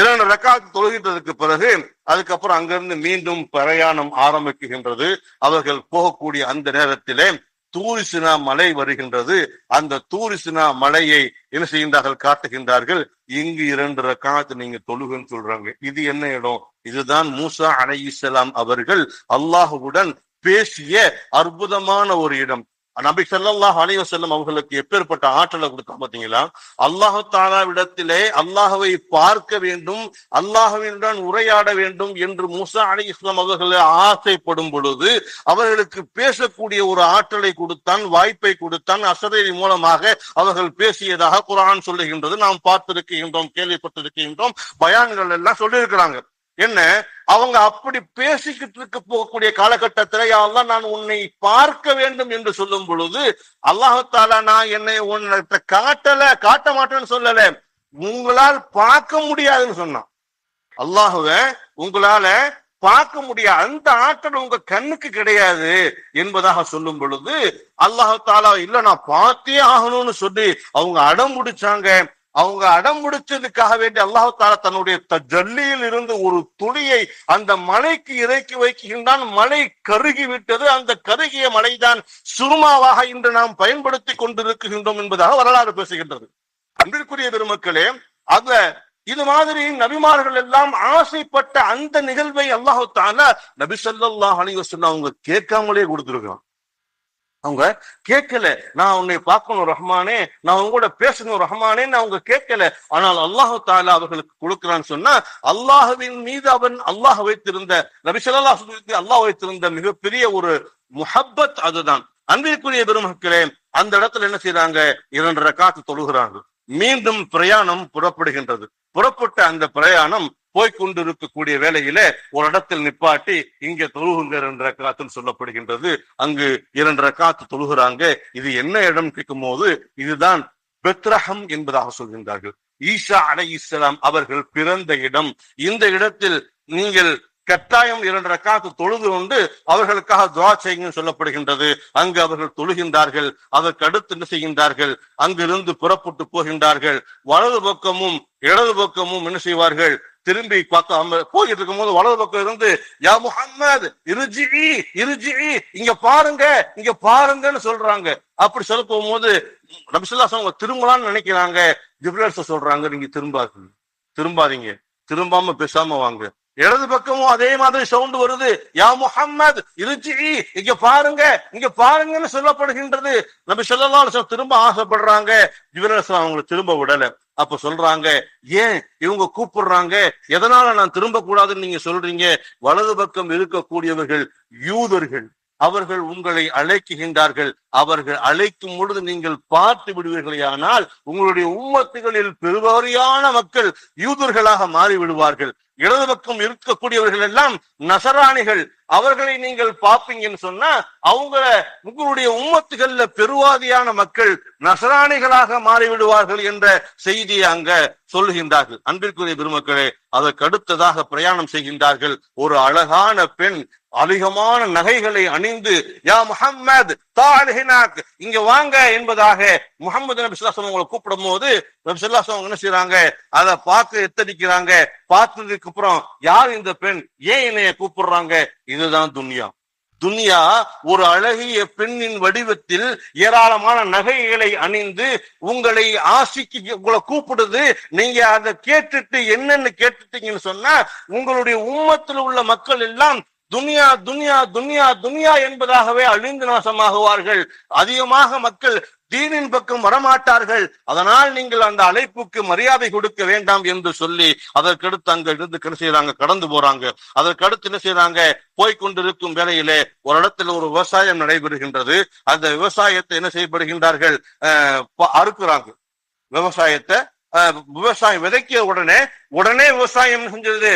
2 ரக்காத் தொழுகின்றதுக்கு பிறகு அதுக்கப்புறம் அங்கிருந்து மீண்டும் பிரயாணம் ஆரம்பிக்கின்றது. அவர்கள் போகக்கூடிய அந்த நேரத்திலே தூரிசினா மலை வருகின்றது. அந்த தூரிசினா மலையை என்ன செய்கின்றார்கள்? காட்டுகின்றார்கள். இங்கு 2 ரக்காத் நீங்க தொழுகன்னு சொல்றாங்க. இது என்ன இடம்? இதுதான் மூசா அலைஹிஸ்ஸலாம் அவர்கள் அல்லாஹுவுடன் பேசிய அற்புதமான ஒரு இடம். நபி ஸல்லல்லாஹு அலைஹி வஸல்லம் அவர்களுக்கு எப்பேற்பட்ட ஆற்றலை கொடுத்தா பாத்தீங்களா? அல்லாஹு தஆலாவிடத்திலே அல்லாஹ்வை பார்க்க வேண்டும், அல்லாஹ்வினுடன் உரையாட வேண்டும் என்று மூசா அலைஹிஸ்ஸலாம் அவர்கள் ஆசைப்படும் பொழுது அவர்களுக்கு பேசக்கூடிய ஒரு ஆற்றலை கொடுத்தான், வாய்ப்பை கொடுத்தான். அசரீரி மூலமாக அவர்கள் பேசியதாக குர்ஆன் சொல்லுகின்றது. நாம் பார்த்திருக்கின்றோம், கேள்விப்பட்டிருக்கின்றோம், பயான்கள் எல்லாம் சொல்லியிருக்கிறாங்க. என்ன, அவங்க அப்படி பேசிக்கிட்டு இருக்க போகக்கூடிய காலகட்டத்தில் யா அல்லாஹ் நான் உன்னை பார்க்க வேண்டும் என்று சொல்லும் பொழுது அல்லாஹ் தஆலா நான் என்னை உன்னை காட்ட மாட்டேன்னு சொல்லல, உங்களால் பார்க்க முடியாதுன்னு சொன்னான். அல்லாஹ்வை உங்களால பார்க்க முடியாது, அந்த ஆற்றல் உங்க கண்ணுக்கு கிடையாது என்பதாக சொல்லும் பொழுது அல்லாஹ் தஆலா இல்ல நான் பார்த்தே ஆகணும்னு சொல்லி அவங்க அடம் முடிச்சாங்க. அவங்க அடம் முடிச்சதுக்காக வேண்டி அல்லாஹ் தஆலா தன்னுடைய தஜல்லியில் இருந்து ஒரு துளியை அந்த மலைக்கு இறக்கி வைக்கின்றான். மலை கருகி விட்டது. அந்த கருகிய மலைதான் சுருமாவாக இன்று நாம் பயன்படுத்தி கொண்டிருக்கின்றோம் என்பதாக வரலாறு பேசுகின்றது. அன்பிற்குரிய பெருமக்களே, இது மாதிரி நபிமார்கள் எல்லாம் ஆசைப்பட்ட அந்த நிகழ்வை அல்லாஹ் தஆலா நபி ஸல்லல்லாஹு அலைஹி வஸல்லம் அவங்க கேட்காமலே கொடுத்திருக்கான். அவங்க கேட்கல, நான் உன்னை பார்க்கணும் ரஹ்மானே, நான் உங்களோட பேசணும் ரஹ்மானேன்னு அவங்க கேட்கல. ஆனால் அல்லாஹ் தஆலா அவர்களுக்கு கொடுக்கிறான்னு சொன்னா அல்லாஹ்வின் மீது அல்லாஹ் வைத்திருந்த, நபி ஸல்லல்லாஹு அலைஹி வஸல்லம் அல்லாஹ் வைத்திருந்த மிகப்பெரிய ஒரு முஹப்பத் அதுதான். அன்பிற்குரிய பெருமக்களே, அந்த இடத்துல என்ன செய்யறாங்க? 2 ரக்காத் தொழுகிறாங்க. மீண்டும் பிரயாணம் புறப்படுகின்றது. புறப்பட்ட அந்த பிரயாணம் போய்கொண்டிருக்கக்கூடிய வேளையில ஒரு இடத்தில் நிப்பாட்டி இங்க தொழுகுங்க 2 ரக்காத்துன்னு சொல்லப்படுகின்றது. அங்கு 2 ரக்காத்து தொழுகிறாங்க. இது என்ன இடம் கேட்கும் போது இதுதான் பெத்லஹம் என்பதாக சொல்கின்றார்கள். ஈசா அலைஹிஸ்ஸலாம் அவர்கள் பிறந்த இடம். இந்த இடத்தில் நீங்கள் கட்டாயம் 2 ரக்காத்து தொழுது கொண்டு அவர்களுக்காக துஆ செய்யுங்க சொல்லப்படுகின்றது. அங்கு அவர்கள் தொழுகின்றார்கள். அதற்கு அடுத்து என்ன செய்கின்றார்கள்? அங்கிருந்து புறப்பட்டு போகின்றார்கள். வலது பக்கமும் இடது பக்கமும் என்ன செய்வார்கள்? திரும்பி பார்க்க போயிட்டு இருக்கும் போது வலது பக்கம் இருந்து யா முஹம்மது இர்ஜிஇ இங்க பாருங்கன்னு சொல்றாங்க. அப்படி சொல்ல போகும்போது நபி ஸல்லல்லாஹு அலைஹி வஸல்லம் திரும்பலாம்னு நினைக்கிறாங்க. ஜிப்ரீல் சொல்றாங்க, நீங்க திரும்பாதீங்க, திரும்பாம பேசாம வாங்க. இடது பக்கமும் அதே மாதிரி சவுண்ட் வருது, யா முஹம்மது இர்ஜிஇ இங்க பாருங்கன்னு சொல்லப்படுகின்றது. நபி ஸல்லல்லாஹு அலைஹி வஸல்லம் திரும்ப ஆசைப்படுறாங்க. ஜிப்ரீல் அவங்களை திரும்ப விடல. அப்ப சொல்றாங்க, ஏன் இவங்க கூப்பிடுறாங்க, எதனால நான் திரும்ப கூடாதுன்னு நீங்க சொல்றீங்க? வலது பக்கம் இருக்கக்கூடியவர்கள் யூதர்கள், அவர்கள் உங்களை அழைக்குகின்றார்கள். அவர்கள் அழைக்கும் பொழுது நீங்கள் பார்த்து விடுவீர்களே, ஆனால் உங்களுடைய உம்மத்துகளில் பெருவாரியான மக்கள் யூதர்களாக மாறிவிடுவார்கள். இடது பக்கம் இருக்கக்கூடியவர்கள் எல்லாம் நசராணிகள். அவர்களை நீங்கள் பார்ப்பீங்கன்னு சொன்னா உங்களுடைய உம்மத்துகள்ல பெருவாதியான மக்கள் நசராணிகளாக மாறிவிடுவார்கள் என்ற செய்தியை அங்க சொல்லுகின்றார்கள். அன்பிற்குரிய பெருமக்களே, அதற்கு அடுத்ததாக பிரயாணம் செய்கின்றார்கள். ஒரு அழகான பெண் அதிகமான நகைகளை அணிந்து, யா முஹம்மது தாலிஹினாக், இங்க வாங்க என்பதாக முஹம்மது நபி ஸல்லல்லாஹு அலைஹி வஸல்லம் அவங்களை கூப்பிடும் போது நபி ஸல்லல்லாஹு அலைஹி வஸல்லம் என்ன செய்றாங்க, அதை பார்க்க எத்தடிக்கிறாங்க. பார்த்ததுக்கு அப்புறம் யார் இந்த பெண், ஏன் என்னைய கூப்பிடுறாங்க, இதுதான் துன்யா. துன்யா ஒரு அழகிய பெண்ணின் வடிவத்தில் ஏராளமான நகைகளை அணிந்து உங்களை ஆசிக்கு உங்களை கூப்பிடுது. நீங்க அதை கேட்டுட்டு என்னன்னு கேட்டுட்டீங்கன்னு சொன்னா உங்களுடைய உம்மத்தில் உள்ள மக்கள் எல்லாம் துன்யா துன்யா துன்யா துன்யா என்பதாகவே அழிந்து நாசமாகுவார்கள். அதிகமாக மக்கள் தீனின் பக்கம் வரமாட்டார்கள். அதனால் நீங்கள் அந்த அழைப்புக்கு மரியாதை கொடுக்க வேண்டாம் என்று சொல்லி அதற்கடுத்து அங்க இருந்து என்ன செய்யறாங்க, கடந்து போறாங்க. அதற்கடுத்து என்ன செய்யறாங்க, போய்கொண்டிருக்கும் வேளையிலே ஒரு இடத்துல ஒரு விவசாயம் நடைபெறுகின்றது. அந்த விவசாயத்தை என்ன செய்யப்படுகின்றார்கள், அறுக்குறாங்க. விவசாயம் விதைக்க உடனே விவசாயம் செஞ்சது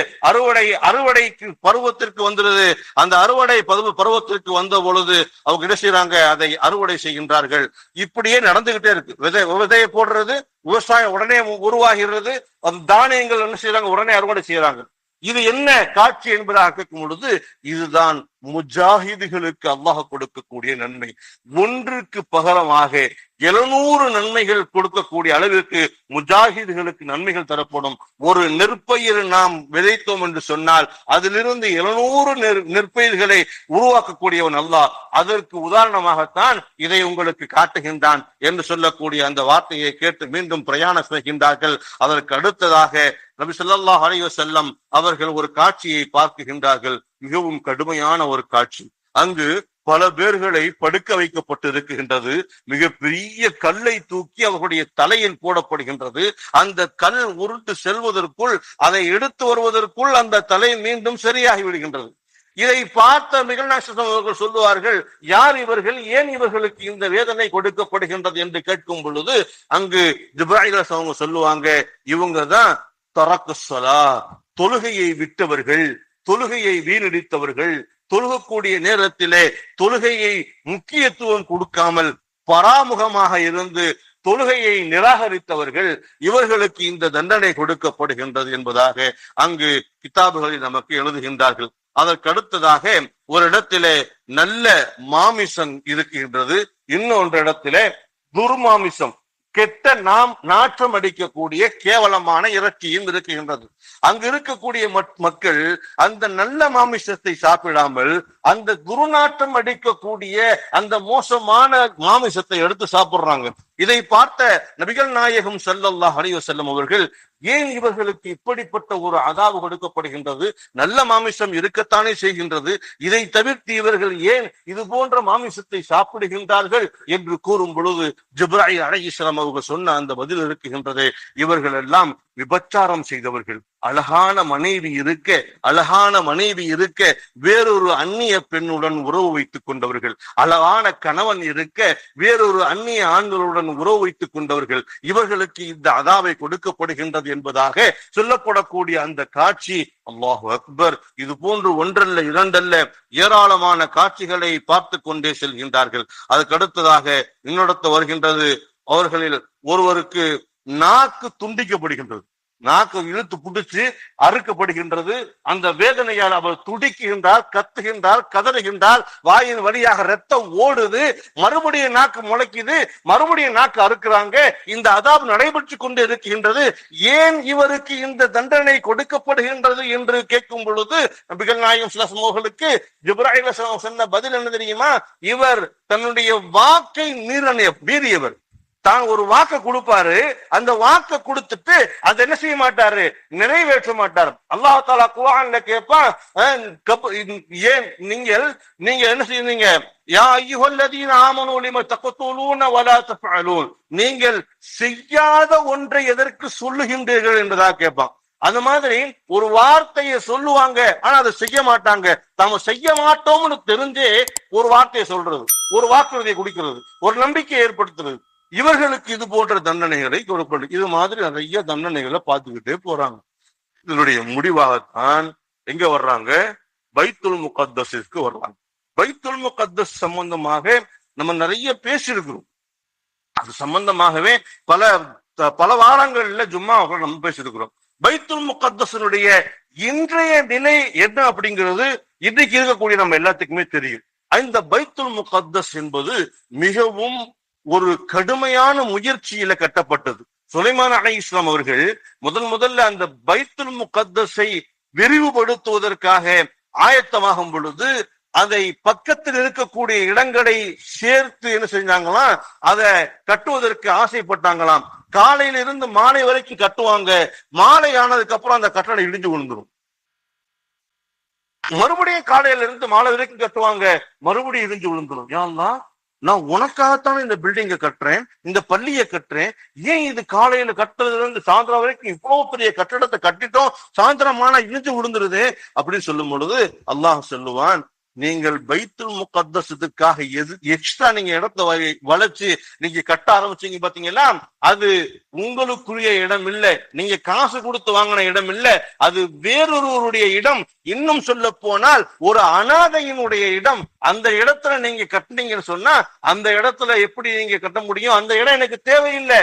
அறுவடைக்கு பருவத்திற்கு வந்துருது. அந்த அறுவடை பருவத்திற்கு வந்த பொழுது அவங்க என்ன செய்யறாங்க, அதை அறுவடை செய்கின்றார்கள். இப்படியே நடந்துகிட்டே இருக்கு. விதையை போடுறது, விவசாயம் உடனே உருவாகிறது. அந்த தானியங்கள் என்ன செய்யறாங்க, உடனே அறுவடை செய்யறாங்க. இது என்ன காட்சி என்பதாக கேட்கும் பொழுது இதுதான் முஜாஹிதுகளுக்கு அல்லாஹ் கொடுக்கக்கூடிய நன்மை. ஒன்றுக்கு பகரமாக 700 நன்மைகள் கொடுக்கக்கூடிய அளவிற்கு முஜாஹிதுகளுக்கு நன்மைகள் தரப்படும். ஒரு நெற்பயிர் நாம் விதைத்தோம் என்று சொன்னால் அதிலிருந்து 700 நெற்பயிர்களை உருவாக்கக்கூடியவன் அல்லாஹ். அதற்கு உதாரணமாகத்தான் இதை உங்களுக்கு காட்டுகின்றான் என்று சொல்லக்கூடிய அந்த வார்த்தையை கேட்டு மீண்டும் பிரயாணம் செய்கின்றார்கள். அதற்கு அடுத்ததாக நபி ஸல்லல்லாஹு அலைஹி வஸல்லம் அவர்கள் ஒரு காட்சியை பார்க்கின்றார்கள். மிகவும் கடுமையான ஒரு காட்சி. அங்கு பல பேர்களை படுக்க வைக்கப்பட்டிருக்கின்றது. மிகப்பெரிய கல்லை தூக்கி அவர்களுடைய தலையில் போடப்படுகின்றது. அந்த கல் உருண்டு செல்வதற்குள், அதை எடுத்து வருவதற்குள் அந்த தலை மீண்டும் சரியாகி விடுகின்றது. இதை பார்த்த நிகழ்நாயகம் அவர்கள் சொல்லுவார்கள், யார் இவர்கள், ஏன் இவர்களுக்கு இந்த வேதனை கொடுக்கப்படுகின்றது என்று கேட்கும் பொழுது அங்கு ஜிப்ராயில் அவங்க சொல்லுவாங்க, இவங்கதான் தரக்கு ஸலா, தொழுகையை விட்டவர்கள், தொழுகையை வீணடித்தவர்கள், தொழுகக்கூடிய நேரத்திலே தொழுகையை முக்கியத்துவம் கொடுக்காமல் பராமுகமாக இருந்து தொழுகையை நிராகரித்தவர்கள், இவர்களுக்கு இந்த தண்டனை கொடுக்கப்படுகின்றது என்பதாக அங்கு கிதாபுகளில் நமக்கு எழுதுகின்றார்கள். அதற்கு அடுத்ததாக ஒரு இடத்திலே நல்ல மாமிசம் இருக்கின்றது, இன்னொன்று இடத்திலே துர்மாமிசம், கெட்ட நாற்றம் அடிக்கக்கூடிய கேவலமான இறைச்சியும் இருக்குகின்றது. அங்கு இருக்கக்கூடிய மக்கள் அந்த நல்ல மாமிசத்தை சாப்பிடாமல் அந்த துர்நாற்றம் அடிக்கக்கூடிய அந்த மோசமான மாமிசத்தை எடுத்து சாப்பிடுறாங்க. இதை பார்த்த நபிகள் நாயகம் ஸல்லல்லாஹு அலைஹி வஸல்லம் அவர்கள், ஏன் இவர்களுக்கு இப்படிப்பட்ட ஒரு அதாவு கொடுக்கப்படுகின்றது, நல்ல மாமிசம் இருக்கத்தானே செய்கின்றது, இதை தவிர்த்து இவர்கள் ஏன் இது போன்ற மாமிசத்தை சாப்பிடுகின்றார்கள் என்று கூறும் பொழுது ஜிப்ராயில் அலைஹிஸ்ஸலாம் அவர்கள் சொன்ன அந்த பதில் இருக்குகின்றதே, இவர்கள் எல்லாம் விபச்சாரம் செய்தவர்கள். அழகான மனைவி இருக்க வேறொரு அந்நிய பெண்ணுடன் உறவு வைத்துக் கொண்டவர்கள், அழகான கணவன் இருக்க வேறொரு அந்நிய ஆண்களுடன் உறவு வைத்துக் கொண்டவர்கள், இவர்களுக்கு இந்த அதாவை கொடுக்கப்படுகின்றது என்பதாக சொல்லப்படக்கூடிய அந்த காட்சி, அல்லாஹு அக்பர், இது போன்று ஒன்றல்ல இரண்டல்ல ஏராளமான காட்சிகளை பார்த்து கொண்டே செல்கின்றார்கள். அதுக்கு அடுத்ததாக இன்னொருத்த வருகின்றது, அவர்களில் ஒருவருக்கு நாக்கு துண்டிக்கப்படுகின்றது, நாக்கு இழுத்து பிடிச்சு அறுக்கப்படுகின்றது. அந்த வேதனையால் அவர் துடிக்குகின்றார், கத்துகின்றார், கதறுகின்றார், வாயின் வழியாக ரத்தம் ஓடுது, மறுபடியும் நாக்கு முளைக்குது, மறுபடியும் நாக்கு அறுக்கிறாங்க. இந்த அதாப் நடைபெற்று கொண்டு இருக்கின்றது. ஏன் இவருக்கு இந்த தண்டனை கொடுக்கப்படுகின்றது என்று கேட்கும் பொழுது நபிகள் நாயகம் ஸல்லல்லாஹு அலைஹி வஸல்லம் ஜிப்ராயில் சொன்ன பதில் என்ன தெரியுமா, இவர் தன்னுடைய வாக்கை மீறியவர். தான் ஒரு வாக்க கொடுப்பாரு, அந்த வாக்க கொடுத்துட்டு அதை என்ன செய்ய மாட்டாரு, நிறைவேற்ற மாட்டார். அல்லாஹ் தஆலா குர்ஆன்ல கேட்பான், ஏன் நீங்க என்ன செய்வீங்க, யா அய்யுஹல்லதீன ஆமனூ லிம தக்துலூன வலா தஃஅலூன், நீங்கள் செய்யாத ஒன்றை எதற்கு சொல்லுகின்றீர்கள் என்பதாக கேட்பான். அந்த மாதிரி ஒரு வார்த்தையை சொல்லுவாங்க, ஆனா அதை செய்ய மாட்டாங்க. தாம செய்ய மாட்டோம்னு தெரிஞ்சே ஒரு வார்த்தையை சொல்றது, ஒரு வாக்குறுதியை குடிக்கிறது, ஒரு நம்பிக்கையை ஏற்படுத்துறது. இவர்களுக்கு இது போன்ற தண்டனைகளை கொடுப்பது. இது மாதிரி நிறைய தண்டனைகளை பார்த்துக்கிட்டே போறாங்க. இதனுடைய முடிவாகத்தான் எங்க வர்றாங்க? பைத்துல் முகத்தஸிற்கு வர்றாங்க. பைத்துல் முகத்தஸ் சம்பந்தமாக நம்ம நிறைய பேசியிருக்கிறோம். அது சம்பந்தமாகவே பல வாரங்கள்ல ஜும்மாவுக்கு நம்ம பேசியிருக்கிறோம். பைத்துல் முகத்தஸினுடைய இன்றைய நிலை என்ன அப்படிங்கிறது இன்னைக்கு இருக்கக்கூடிய நம்ம எல்லாத்துக்குமே தெரியும். இந்த பைத்துல் முகத்தஸ் என்பது மிகவும் ஒரு கடுமையான முயற்சியில கட்டப்பட்டது. சுலைமான் அலைஹிஸ்ஸலாம் அவர்கள் முதல்ல அந்த பைத்துல் முகத்தஸை விரிவுபடுத்துவதற்காக ஆயத்தமாகும் பொழுது அதை பக்கத்தில் இருக்கக்கூடிய இடங்களை சேர்த்து என்ன செஞ்சாங்களாம், அதை கட்டுவதற்கு ஆசைப்பட்டாங்களாம். காலையில இருந்து மாலை வரைக்கும் கட்டுவாங்க. மாலை ஆனதுக்கு அப்புறம் அந்த கட்டடம் இடிஞ்சு விழுந்துரும். மறுபடியும் காலையில இருந்து மாலை வரைக்கும் கட்டுவாங்க, மறுபடியும் இடிஞ்சு விழுந்துரும். யா அல்லாஹ், நான் உனக்காகத்தானே இந்த பில்டிங்கை கட்டுறேன், இந்த பள்ளியை கட்டுறேன், ஏன் இது காலையில கட்டுறதுல இருந்து சாயந்தரம் வரைக்கும் இவ்வளவு பெரிய கட்டடத்தை கட்டிட்டோம், சாயந்தரமான இடிஞ்சு விழுந்துருது அப்படின்னு சொல்லும் பொழுது அல்லாஹ் சொல்லுவான், நீங்கள் பைத்துல் முகத்தஸுக்காக எக்ஸ்ட்ரா நீங்க இடத்தை வளைச்சு நீங்க கட்ட ஆரம்பிச்சீங்க பாத்தீங்களா, அது உங்களுக்குரிய இடம் இல்லை, நீங்க காசு கொடுத்து வாங்கின இடம் இல்லை, அது வேறொருவருடைய இடம். இன்னும் சொல்ல போனால் ஒரு அனாதையினுடைய இடம். அந்த இடத்துல நீங்க கட்டினீங்கன்னு சொன்னா அந்த இடத்துல எப்படி நீங்க கட்ட முடியும்? அந்த இடம் எனக்கு தேவையில்லை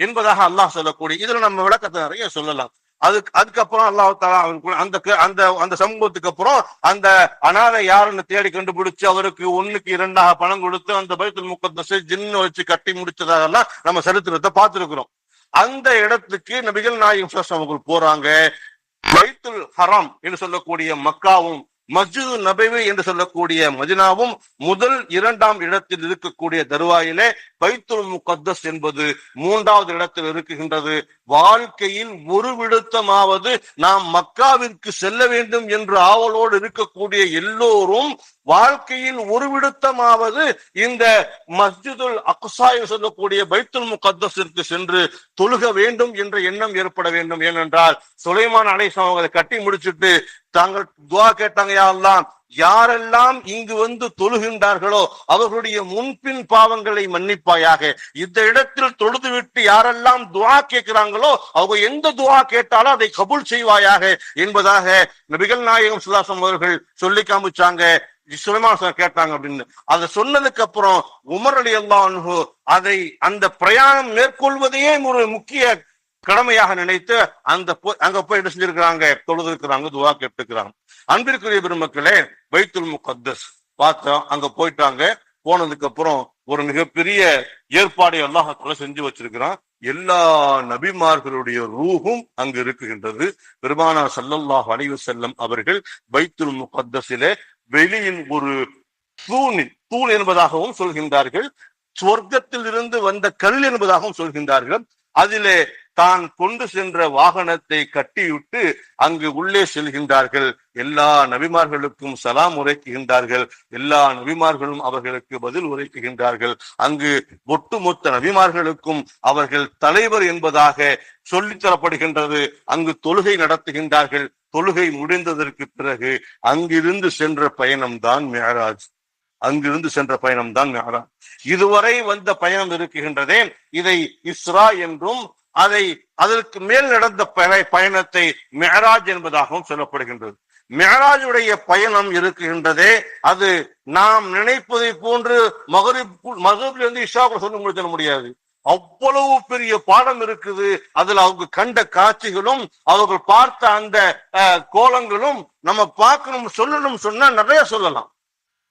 என்பதாக அல்லாஹ் சொல்லக்கூடிய. இதுல நம்ம விளக்கத்தை நிறைய சொல்லலாம். அதுக்கப்புறம் அல்லாஹ் தஆலா அந்த சமூகத்துக்கு அப்புறம் அந்த அனாதை யாருன்னு தேடி கண்டுபிடிச்சு அவருக்கு 1க்கு 2 பணம் கொடுத்து அந்த பைத்துல் முகத்தஸை ஜின்னு வச்சு கட்டி முடிச்சதாகலாம் நம்ம சரித்திரத்தை பார்த்திருக்கிறோம். அந்த இடத்துக்கு நபிகள் நாயகம் ஸல்லல்லாஹு அலைஹி வஸல்லம் போறாங்க. பைத்துல் ஹராம் என்று சொல்லக்கூடிய மக்காவும் மஸ்ஜிது நபவி என்று சொல்லக்கூடிய மதினாவும் முதல் 2ஆம் இடத்தில் இருக்கக்கூடிய தருவாயிலே பைத்துல் முகத்தஸ் என்பது 3வது இடத்தில் இருக்குகின்றது. வாழ்க்கையில் ஒரு விடுத்தமாவது நாம் மக்காவிற்கு செல்ல வேண்டும் என்று ஆவலோடு இருக்கக்கூடிய எல்லோரும் வாழ்க்கையில் ஒரு விடுத்தமாவது இந்த மஸ்ஜிதுல் அக்ஸா சொல்லக்கூடிய பைத்துல் முகத்தஸிற்கு சென்று தொழுக வேண்டும் என்ற எண்ணம் ஏற்பட வேண்டும். ஏனென்றால் சுலைமான் அலைஹிஸ்ஸலாம் அவங்களை கட்டி முடிச்சுட்டு தாங்கள் துஆ கேட்டாங்க, யா அல்லாஹ், யாரெல்லாம் இங்கு வந்து தொழுகின்றார்களோ அவர்களுடைய முன்பின் பாவங்களை மன்னிப்பாயாக. இந்த இடத்தில் தொழுது விட்டு யாரெல்லாம் துஆ கேட்கிறாங்களோ அவங்க எந்த துஆ கேட்டாலும் அதை கபூல் செய்வாயாக என்பதாக நபிகள் நாயகம் ஸல்லல்லாஹு அலைஹி வஸல்லம் அவர்கள் சொல்லி காமிச்சாங்க. சுலைமான் கேட்டாங்க அப்படின்னு. அதை சொன்னதுக்கு அப்புறம் உமர் ரலியல்லாஹு அன்ஹு அதை அந்த பிரயாணம் மேற்கொள்வதையே ஒரு முக்கிய கடமையாக நினைத்து அங்க போய் என்ன செஞ்சிருக்கிறாங்க, தொழுது இருக்கிறாங்க, துஆ கேட்டுக்கிறாங்க. அன்பிற்குரிய பெருமக்களே, பைத்துல் முகத்தஸ் பார்த்தோம். அங்க போயிட்டாங்க. போனதுக்கு அப்புறம் ஒரு மிகப்பெரிய ஏற்பாடை அல்லாஹ் தஆலா செஞ்சு வச்சிருக்கிறான். எல்லா நபிமார்களுடைய ரூஹும் அங்கு இருக்குகின்றது. பெருமானார் ஸல்லல்லாஹு அலைஹி வஸல்லம் அவர்கள் பைத்துல் முகத்தஸிலே வெளியில் ஒரு தூண் என்பதாகவும் சொல்கின்றார்கள், சொர்க்கத்தில் இருந்து வந்த கல் என்பதாகவும் சொல்கின்றார்கள். அதிலே தான் கொண்டு சென்ற வாகனத்தை கட்டிவிட்டு அங்கு உள்ளே செல்கின்றார்கள். எல்லா நபிமார்களுக்கும் சலாம் உரைக்குகின்றார்கள். எல்லா நபிமார்களும் அவர்களுக்கு பதில் உரைக்குகின்றார்கள். அங்கு ஒட்டுமொத்த நபிமார்களுக்கும் அவர்கள் தலைவர் என்பதாக சொல்லித்தரப்படுகின்றது. அங்கு தொழுகை நடத்துகின்றார்கள். தொழுகை முடிந்ததற்கு பிறகு அங்கிருந்து சென்ற பயணம்தான் மிஅராஜ். அங்கிருந்து சென்ற பயணம்தான் மிஅராஜ். இதுவரை வந்த பயணம் இருக்குகின்றதே, இதை இஸ்ரா என்றும் அதற்கு மேல் நடந்த பயணத்தை மிஅராஜ் என்பதாகவும் சொல்லப்படுகின்றது. மிஅராஜுடைய பயணம் இருக்குகின்றதே, அது நாம் நினைப்பதை போன்று மக்ரிப்ல இருந்து இஷாக்குள்ள சொல்ல முடியாது. அவ்வளவு பெரிய பாடம் இருக்குது. அதுல அவங்க கண்ட காட்சிகளும் அவர்கள் பார்த்த அந்த கோலங்களும் நம்ம பார்க்கணும், சொல்லணும் சொன்னா நிறைய சொல்லலாம்.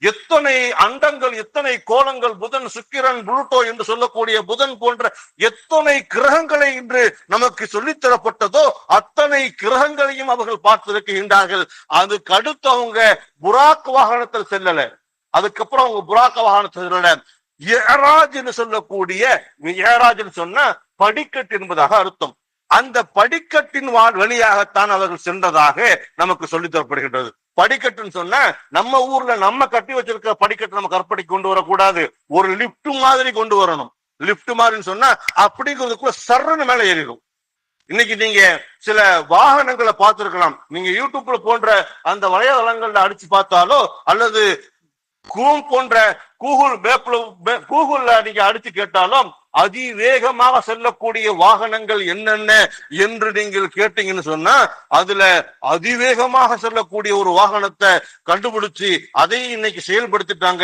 எத்தனை அண்டங்கள், எத்தனை கோலங்கள், புதன், சுக்கிரன், புளூட்டோ என்று சொல்லக்கூடிய புதன் போன்ற எத்தனை கிரகங்களை இன்று நமக்கு சொல்லித்தரப்பட்டதோ அத்தனை கிரகங்களையும் அவர்கள் பார்த்திருக்கின்றார்கள். அதுக்கு அடுத்து அவங்க புராக் வாகனத்தில் செல்லல. அதுக்கப்புறம் அவங்க புராக் வாகனத்தில் செல்லல. மிஅராஜ் என்று சொல்லக்கூடிய, மிஅராஜ் சொன்னா படிக்கட்டு என்பதாக அர்த்தம். அந்த படிக்கட்டின் வழியாகத்தான் அவர்கள் சென்றதாக நமக்கு சொல்லித் தரப்படுகின்றது. படிக்கட்டுன்னு சொன்னா நம்ம ஊர்ல நம்ம கட்டி வச்சிருக்க படிக்கட்டு நம்ம கற்பனை கொண்டு வரக்கூடாது, ஒரு லிப்ட் மாதிரி கொண்டு வரணும். லிப்ட் மாதிரின்னு சொன்னா அப்படிங்கிறதுக்குள்ள சர்ன்னு மேல ஏறிடும். இன்னைக்கு நீங்க சில வாகனங்களை பார்த்திருக்கலாம். நீங்க யூடியூப்ல போன்ற அந்த வலைதளங்கள்ல அடிச்சு பார்த்தாலோ அல்லது கூம் போன்ற கூகுள்ல நீங்க அடிச்சு கேட்டாலும் அதிவேகமாக செல்லக்கூடிய வாகனங்கள் என்னென்ன என்று நீங்கள் கேட்டீங்கன்னு சொன்னா அதுல அதிவேகமாக செல்லக்கூடிய ஒரு வாகனத்தை கண்டுபிடிச்சு அதை இன்னைக்கு செயல்படுத்திட்டாங்க.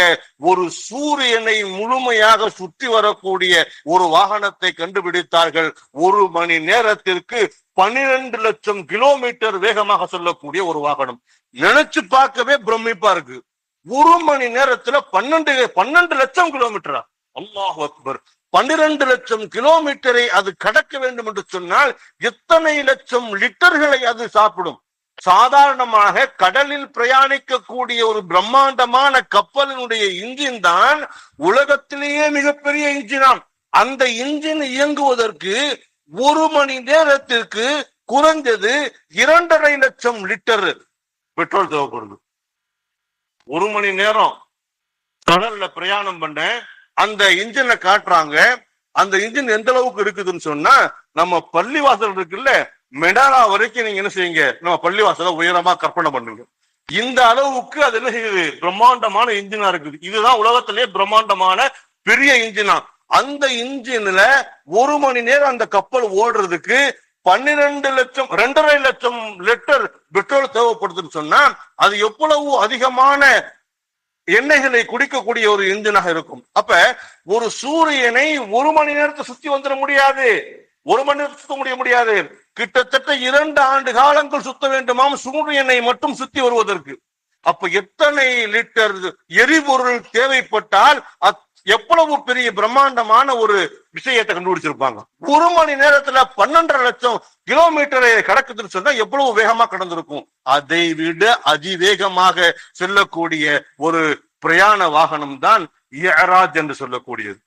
ஒரு சூரியனை முழுமையாக சுற்றி வரக்கூடிய ஒரு வாகனத்தை கண்டுபிடித்தார்கள். 1 மணி நேரத்திற்கு 12 லட்சம் கிலோமீட்டர் வேகமாக செல்லக்கூடிய ஒரு வாகனம். நினைச்சு பார்க்கவே பிரமிப்பா இருக்கு. 1 மணி நேரத்துல 12 லட்சம் கிலோமீட்டரா? அல்லாஹ் அக்பர். 12 லட்சம் கிலோமீட்டரை அது கடக்க வேண்டும் என்று சொன்னால் எத்தனை லட்சம் லிட்டர்களை அது சாப்பிடும்? சாதாரணமாக கடலில் பிரயாணிக்கக்கூடிய ஒரு பிரம்மாண்டமான கப்பலினுடைய இன்ஜின் தான் உலகத்திலேயே மிகப்பெரிய இன்ஜினாம். அந்த இன்ஜின் இயங்குவதற்கு 1 மணி நேரத்திற்கு குறைந்தது 2.5 லட்சம் லிட்டர் பெட்ரோல் தேவைப்படுது. 1 மணி நேரம் கடல்ல பிரயாணம் பண்ண அந்த இன்ஜினை காட்டுறாங்க. அந்த இன்ஜின் எந்த அளவுக்கு இருக்குதுன்னு சொன்னா நம்ம பள்ளிவாசல் இருக்குல்ல, மெடாலா வரைக்கும் நீங்க என்ன செய்யுங்க, நம்ம பள்ளிவாசல உயரமா கற்பனை பண்ணுங்க. இந்த அளவுக்கு அது என்ன செய்யுது, பிரம்மாண்டமான இன்ஜினா இருக்குது. இதுதான் உலகத்திலேயே பிரம்மாண்டமான பெரிய இன்ஜினா. அந்த இன்ஜின்ல 1 மணி நேரம் அந்த கப்பல் ஓடுறதுக்கு 12 லட்சம் 2.5 லட்சம் லிட்டர் பெட்ரோல் தேவைப்படுதுன்னு சொன்னா அது எவ்வளவு அதிகமான எண்ணெய்களை குடிக்கக்கூடிய ஒரு இன்ஜினாக இருக்கும். அப்ப ஒரு சூரியனை 1 மணி நேரத்தை சுத்தி வந்துட முடியாது. 1 மணி நேரத்தை சுத்த முடியாது. கிட்டத்தட்ட 2 ஆண்டு காலங்கள் சுத்த வேண்டுமாம் சூரியனை மட்டும் சுத்தி வருவதற்கு. அப்ப எத்தனை லிட்டர் எரிபொருள் தேவைப்பட்டால் எவ்வளவு பெரிய பிரம்மாண்டமான ஒரு விஷயத்தை கண்டுபிடிச்சிருப்பாங்க. 1 மணி நேரத்துல 12.5 லட்சம் கிலோமீட்டரை கடக்குதுன்னு சொன்னா எவ்வளவு வேகமா கடந்திருக்கும். அதை விட அதிவேகமாக செல்லக்கூடிய ஒரு பிரயாண வாகனம் தான் மிஅராஜ் என்று சொல்லக்கூடியது.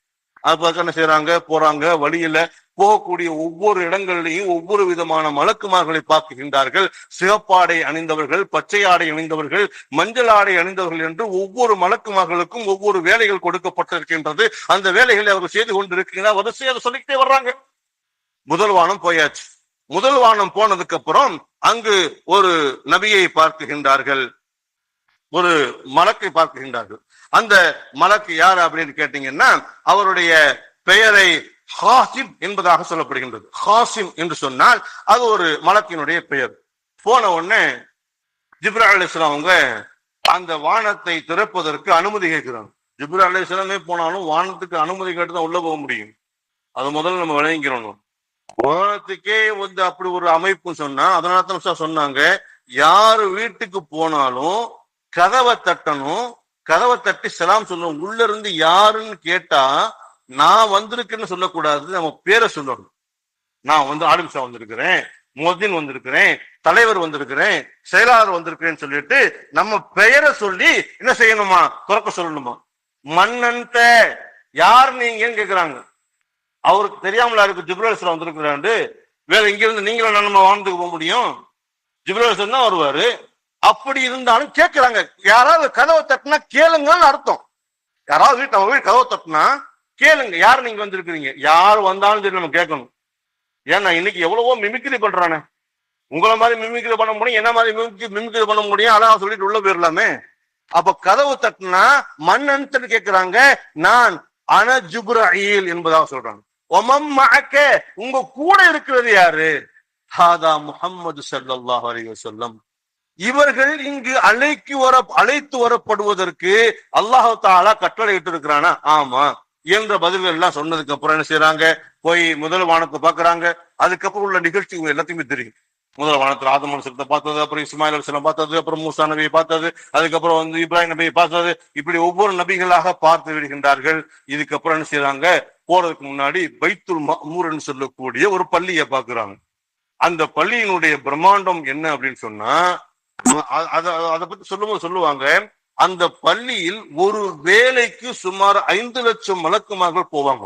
அது என்ன செய்யறாங்க, போறாங்க. வழியில போகக்கூடிய ஒவ்வொரு இடங்களிலையும் ஒவ்வொரு விதமான மலக்குமார்களை பார்க்கின்றார்கள். சிவப்பாடை அணிந்தவர்கள், பச்சை ஆடை அணிந்தவர்கள், மஞ்சள் ஆடை அணிந்தவர்கள் என்று ஒவ்வொரு மலக்குமார்களுக்கும் ஒவ்வொரு வேலைகள் கொடுக்கப்பட்டிருக்கின்றது. அந்த வேலைகளை அவர்கள் செய்து கொண்டிருக்கிறார். வரிசையை சொல்லிக்கிட்டே வர்றாங்க. முதல் வானம் போயாச்சு. முதல் வானம் போனதுக்கு அப்புறம் அங்கு ஒரு நபியை பார்க்குகின்றார்கள், ஒரு மலக்கை பார்க்குகின்றார்கள். அந்த மலக்கு யார் அப்படின்னு கேட்டீங்கன்னா அவருடைய பெயரை ஹாசிம் என்பதாக சொல்லப்படுகின்றது. ஹாசிம் என்று சொன்னால் அது ஒரு மலக்கினுடைய பெயர். போன உடனே ஜிப்ராயில் அலைஹிஸ்ஸலாம் அவங்க அந்த வானத்தை திறப்பதற்கு அனுமதி கேட்கிறாங்க. ஜிப்ராயில் அலைஹிஸ்ஸலாமே போனாலும் வானத்துக்கு அனுமதி கேட்டு தான் உள்ள போக முடியும். அது முதல்ல நம்ம விளங்கிக்கிறோம். வானத்துக்கே வந்து அப்படி ஒரு அமைப்பு சொன்னா அதனால தான் சொன்னாங்க, யாரு வீட்டுக்கு போனாலும் கதவை தட்டணும், கதவை தட்டி சலாம் சொல்லணும். உள்ள இருந்து யாருன்னு கேட்டா நான் வந்திருக்கேன்னு சொல்லக்கூடாது, நம்ம பேரை சொல்லணும். நான் வந்து ஆலிம்ஷா வந்திருக்கிறேன், முஅத்தின் வந்திருக்கிறேன், தலைவர் வந்திருக்கிறேன், செயலாளர் வந்திருக்கிறேன்னு சொல்லிட்டு நம்ம பெயரை சொல்லி என்ன செய்யணுமா, துறக்க சொல்லணுமா. மன்னன்ட்ட யார் நீங்கன்னு கேக்குறாங்க. அவருக்கு தெரியாமலா இருக்கு ஜிப்ராயில் அலைஹிஸ்ஸலாம் வந்திருக்கிறாண்டு. வேற இங்க இருந்து நீங்களும் நம்ம வானத்துக்கு போக முடியும்? ஜிப்ராயில் அலைஹிஸ்ஸலாம் தான் வருவாரு. அப்படி இருந்தாலும் கேட்கிறாங்க. யாராவது கதவை தட்டினா கேளுங்கன்னு அர்த்தம். யாராவது நம்ம வீட்டு கதவை தட்டினா கேளுங்க, யார் நீங்க வந்திருக்கிறீங்க. யார் வந்தாலும் சரி நம்ம கேட்கணும். ஏன்னா இன்னைக்கு எவ்வளவோ மிமிக்ரி பண்றானே. உங்களை மாதிரி மிமிக்ரி பண்ண முடியும், என்ன மாதிரி மிமிக்ரி பண்ண முடியும், அழகா சொல்லிட்டு உள்ள போயிடலாமே. அப்ப கதவு தட்டினா மன்னன் கேட்கிறாங்க. நான் அன ஜிப்ராயில் என்பதாக சொல்றாங்க. ஒமம் மஅக, உங்க கூட இருக்கிறது யாரு? ஹாதா முஹம்மது ஸல்லல்லாஹு அலைஹி வஸல்லம். இவர்கள் இங்கு அழைத்து வரப்படுவதற்கு அல்லாஹ் தஆலா கட்டளை இட்டு இருக்கிறானா? ஆமா என்ற பதில்கள் எல்லாம் சொன்னதுக்கு அப்புறம் என்ன செய்யறாங்க, போய் முதல் வானத்தை பாக்குறாங்க. அதுக்கப்புறம் உள்ள நிகழ்ச்சி எல்லாத்தையுமே தெரியும். முதல் வானத்துல ஆதம் அலைஹிஸ்ஸலாத்தை பார்த்தது, அப்புறம் இஸ்மாயில் அலைஹிஸ்ஸலாம் பார்த்தது, அப்புறம் மூசா நபியை பார்த்தது, அதுக்கப்புறம் வந்து இப்ராஹிம் நபியை பார்த்தது. இப்படி ஒவ்வொரு நபிகளாக பார்த்து விடுகின்றார்கள். இதுக்கப்புறம் என்ன செய்யறாங்க, போறதுக்கு முன்னாடி பைத்துல் மஅமூர்ன்னு சொல்லக்கூடிய ஒரு பள்ளியை பாக்குறாங்க. அந்த பள்ளியினுடைய பிரம்மாண்டம் என்ன அப்படின்னு சொன்னா அதை பத்தி சொல்லுவாங்க. அந்த பள்ளியில் ஒரு வேலைக்கு சுமார் 5 லட்சம் மலக்குமார்கள் போவாங்க.